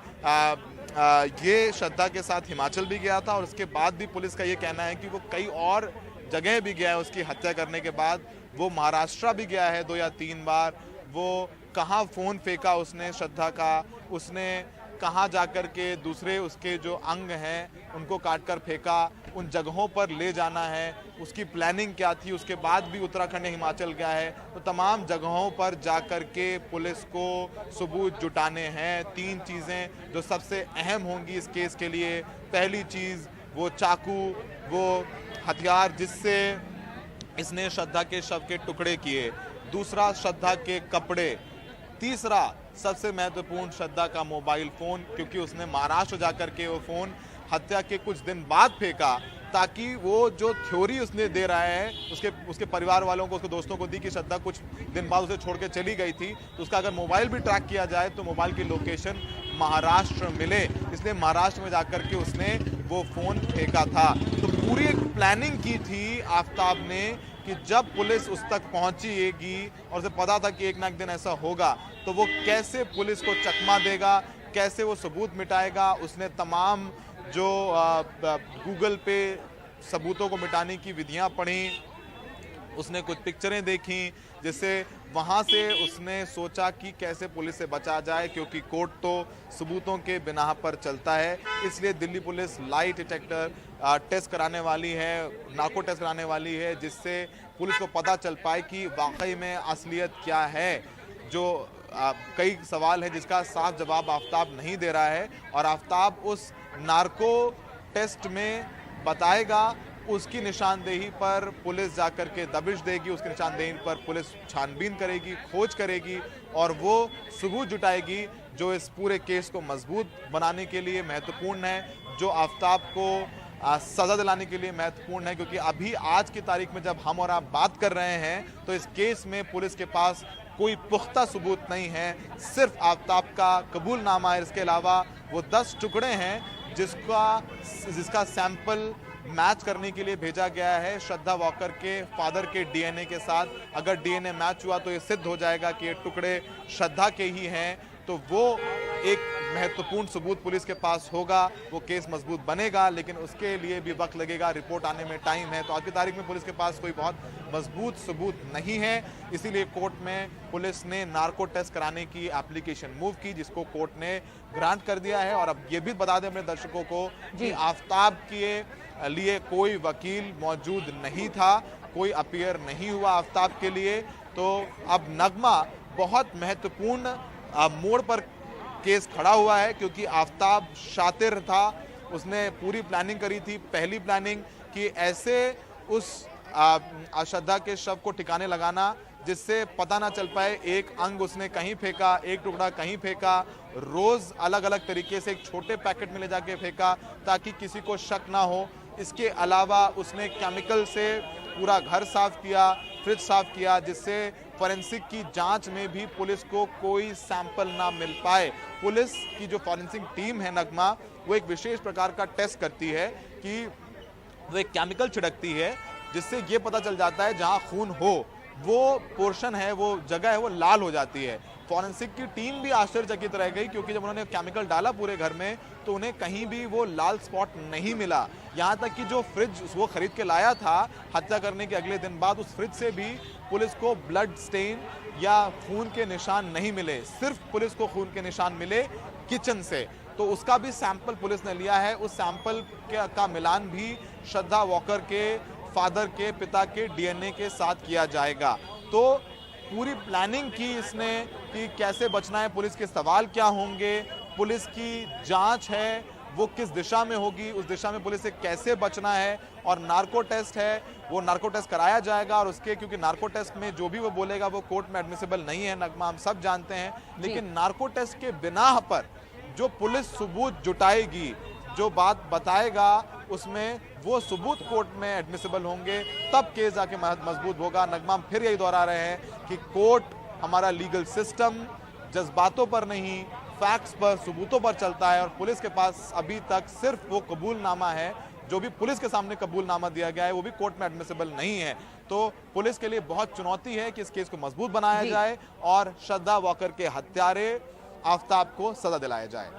ये श्रद्धा के साथ हिमाचल भी गया था और उसके बाद भी पुलिस का ये कहना है कि वो कई और जगह भी गया है उसकी हत्या करने के बाद। वो महाराष्ट्र भी गया है 2 या 3 बार। वो कहाँ फ़ोन फेंका उसने श्रद्धा का, उसने कहाँ जाकर के दूसरे उसके जो अंग हैं उनको काट कर फेंका, उन जगहों पर ले जाना है, उसकी प्लानिंग क्या थी। उसके बाद भी उत्तराखंड हिमाचल गया है, तो तमाम जगहों पर जाकर के पुलिस को सबूत जुटाने हैं। 3 चीज़ें जो सबसे अहम होंगी इस केस के लिए। पहली चीज़ वो चाकू, वो हथियार जिससे इसने श्रद्धा के शव के टुकड़े किए। दूसरा श्रद्धा के कपड़े। तीसरा सबसे महत्वपूर्ण श्रद्धा का मोबाइल फ़ोन, क्योंकि उसने महाराष्ट्र जाकर के वो फ़ोन हत्या के कुछ दिन बाद फेंका, ताकि वो जो थ्योरी उसने दे रहा है उसके परिवार वालों को, उसके दोस्तों को दी कि श्रद्धा कुछ दिन बाद उसे छोड़ के चली गई थी, तो उसका अगर मोबाइल भी ट्रैक किया जाए तो मोबाइल की लोकेशन महाराष्ट्र मिले, इसलिए महाराष्ट्र में जाकर के उसने वो फ़ोन फेंका था। तो पूरी एक प्लानिंग की थी आफ्ताब ने कि जब पुलिस उस तक पहुंचेगी और उसे पता था कि एक ना एक दिन ऐसा होगा, तो वो कैसे पुलिस को चकमा देगा, कैसे वो सबूत मिटाएगा। उसने तमाम जो गूगल पे सबूतों को मिटाने की विधियां पढ़ी, उसने कुछ पिक्चरें देखी, जिससे वहाँ से उसने सोचा कि कैसे पुलिस से बचा जाए, क्योंकि कोर्ट तो सबूतों के बिना पर चलता है। इसलिए Delhi police lie detector test कराने वाली है, नार्को टेस्ट कराने वाली है, जिससे पुलिस को पता चल पाए कि वाकई में असलियत क्या है। जो कई सवाल है जिसका साफ जवाब आफ्ताब नहीं दे रहा है, और आफ्ताब उस नार्को टेस्ट में बताएगा, उसकी निशानदेही पर पुलिस जाकर के दबिश देगी, उसकी निशानदेही पर पुलिस छानबीन करेगी, खोज करेगी और वो सबूत जुटाएगी जो इस पूरे केस को मजबूत बनाने के लिए महत्वपूर्ण है, जो आफ्ताब को सज़ा दिलाने के लिए महत्वपूर्ण है। क्योंकि अभी आज की तारीख में जब हम और आप बात कर रहे हैं तो इस केस में पुलिस के पास कोई पुख्ता सबूत नहीं है, सिर्फ आफ्ताब का कबूलनामा है। इसके अलावा वो 10 टुकड़े हैं जिसका सैंपल मैच करने के लिए भेजा गया है श्रद्धा वॉकर के फादर के डीएनए के साथ। अगर डीएनए मैच हुआ तो ये सिद्ध हो जाएगा कि ये टुकड़े श्रद्धा के ही हैं, तो वो एक महत्वपूर्ण सबूत पुलिस के पास होगा, वो केस मजबूत बनेगा। लेकिन उसके लिए भी वक्त लगेगा, रिपोर्ट आने में टाइम है। तो आज की तारीख में पुलिस के पास कोई बहुत मजबूत सबूत नहीं है, इसीलिए कोर्ट में पुलिस ने नार्को टेस्ट कराने की एप्लीकेशन मूव की, जिसको कोर्ट ने ग्रांट कर दिया है। और अब ये भी बता दें अपने दर्शकों को कि आफ्ताब के लिए कोई वकील मौजूद नहीं था, कोई अपीयर नहीं हुआ आफ्ताब के लिए। तो अब नगमा बहुत महत्वपूर्ण मोड़ पर केस खड़ा हुआ है, क्योंकि आफ्ताब शातिर था, उसने पूरी प्लानिंग करी थी। पहली प्लानिंग कि ऐसे उस श्रद्धा के शव को ठिकाने लगाना जिससे पता ना चल पाए, एक अंग उसने कहीं फेंका, एक टुकड़ा कहीं फेंका, रोज अलग अलग तरीके से एक छोटे पैकेट में ले जाके फेंका ताकि किसी को शक ना हो। इसके अलावा उसने केमिकल से पूरा घर साफ किया, फ्रिज साफ किया, जिससे फॉरेंसिक की जांच में भी पुलिस को कोई सैंपल ना मिल पाए। पुलिस की जो फॉरेंसिक टीम है नगमा, वो एक विशेष प्रकार का टेस्ट करती है कि वो एक केमिकल छिड़कती है जिससे ये पता चल जाता है जहां खून हो वो पोर्शन है, वो जगह है, वो लाल हो जाती है। फॉरेंसिक की टीम भी आश्चर्यचकित रह गई, क्योंकि जब उन्होंने केमिकल डाला पूरे घर में तो उन्हें कहीं भी वो लाल स्पॉट नहीं मिला। यहाँ तक कि जो फ्रिज वो खरीद के लाया था हत्या करने के अगले दिन बाद, उस फ्रिज से भी पुलिस को ब्लड स्टेन या खून के निशान नहीं मिले। सिर्फ पुलिस को खून के निशान मिले किचन से, तो उसका भी सैंपल पुलिस ने लिया है। उस सैंपल का मिलान भी श्रद्धा वॉकर के फादर के पिता के डीएनए के साथ किया जाएगा। तो पूरी प्लानिंग की इसने कि कैसे बचना है, पुलिस के सवाल क्या होंगे, पुलिस की जांच है वो किस दिशा में होगी, उस दिशा में पुलिस से कैसे बचना है। और नार्को टेस्ट है, वो नार्को टेस्ट कराया जाएगा और उसके, क्योंकि नार्को टेस्ट में जो भी वो बोलेगा वो कोर्ट में एडमिसिबल नहीं है, नगमा हम सब जानते हैं। लेकिन नार्को टेस्ट के बिना पर जो पुलिस सबूत जुटाएगी, जो बात बताएगा, उसमें वो सबूत कोर्ट में एडमिसिबल होंगे, तब केस जाके मजबूत होगा। नगमा हम फिर यही दोहरा रहे हैं कि कोर्ट, हमारा लीगल सिस्टम जज्बातों पर नहीं, फैक्ट्स पर, सबूतों पर चलता है। और पुलिस के पास अभी तक सिर्फ वो कबूलनामा है, जो भी पुलिस के सामने कबूलनामा दिया गया है वो भी कोर्ट में एडमिसिबल नहीं है। तो पुलिस के लिए बहुत चुनौती है कि इस केस को मजबूत बनाया जाए और श्रद्धा वॉकर के हत्यारे आफताब को सजा दिलाया जाए।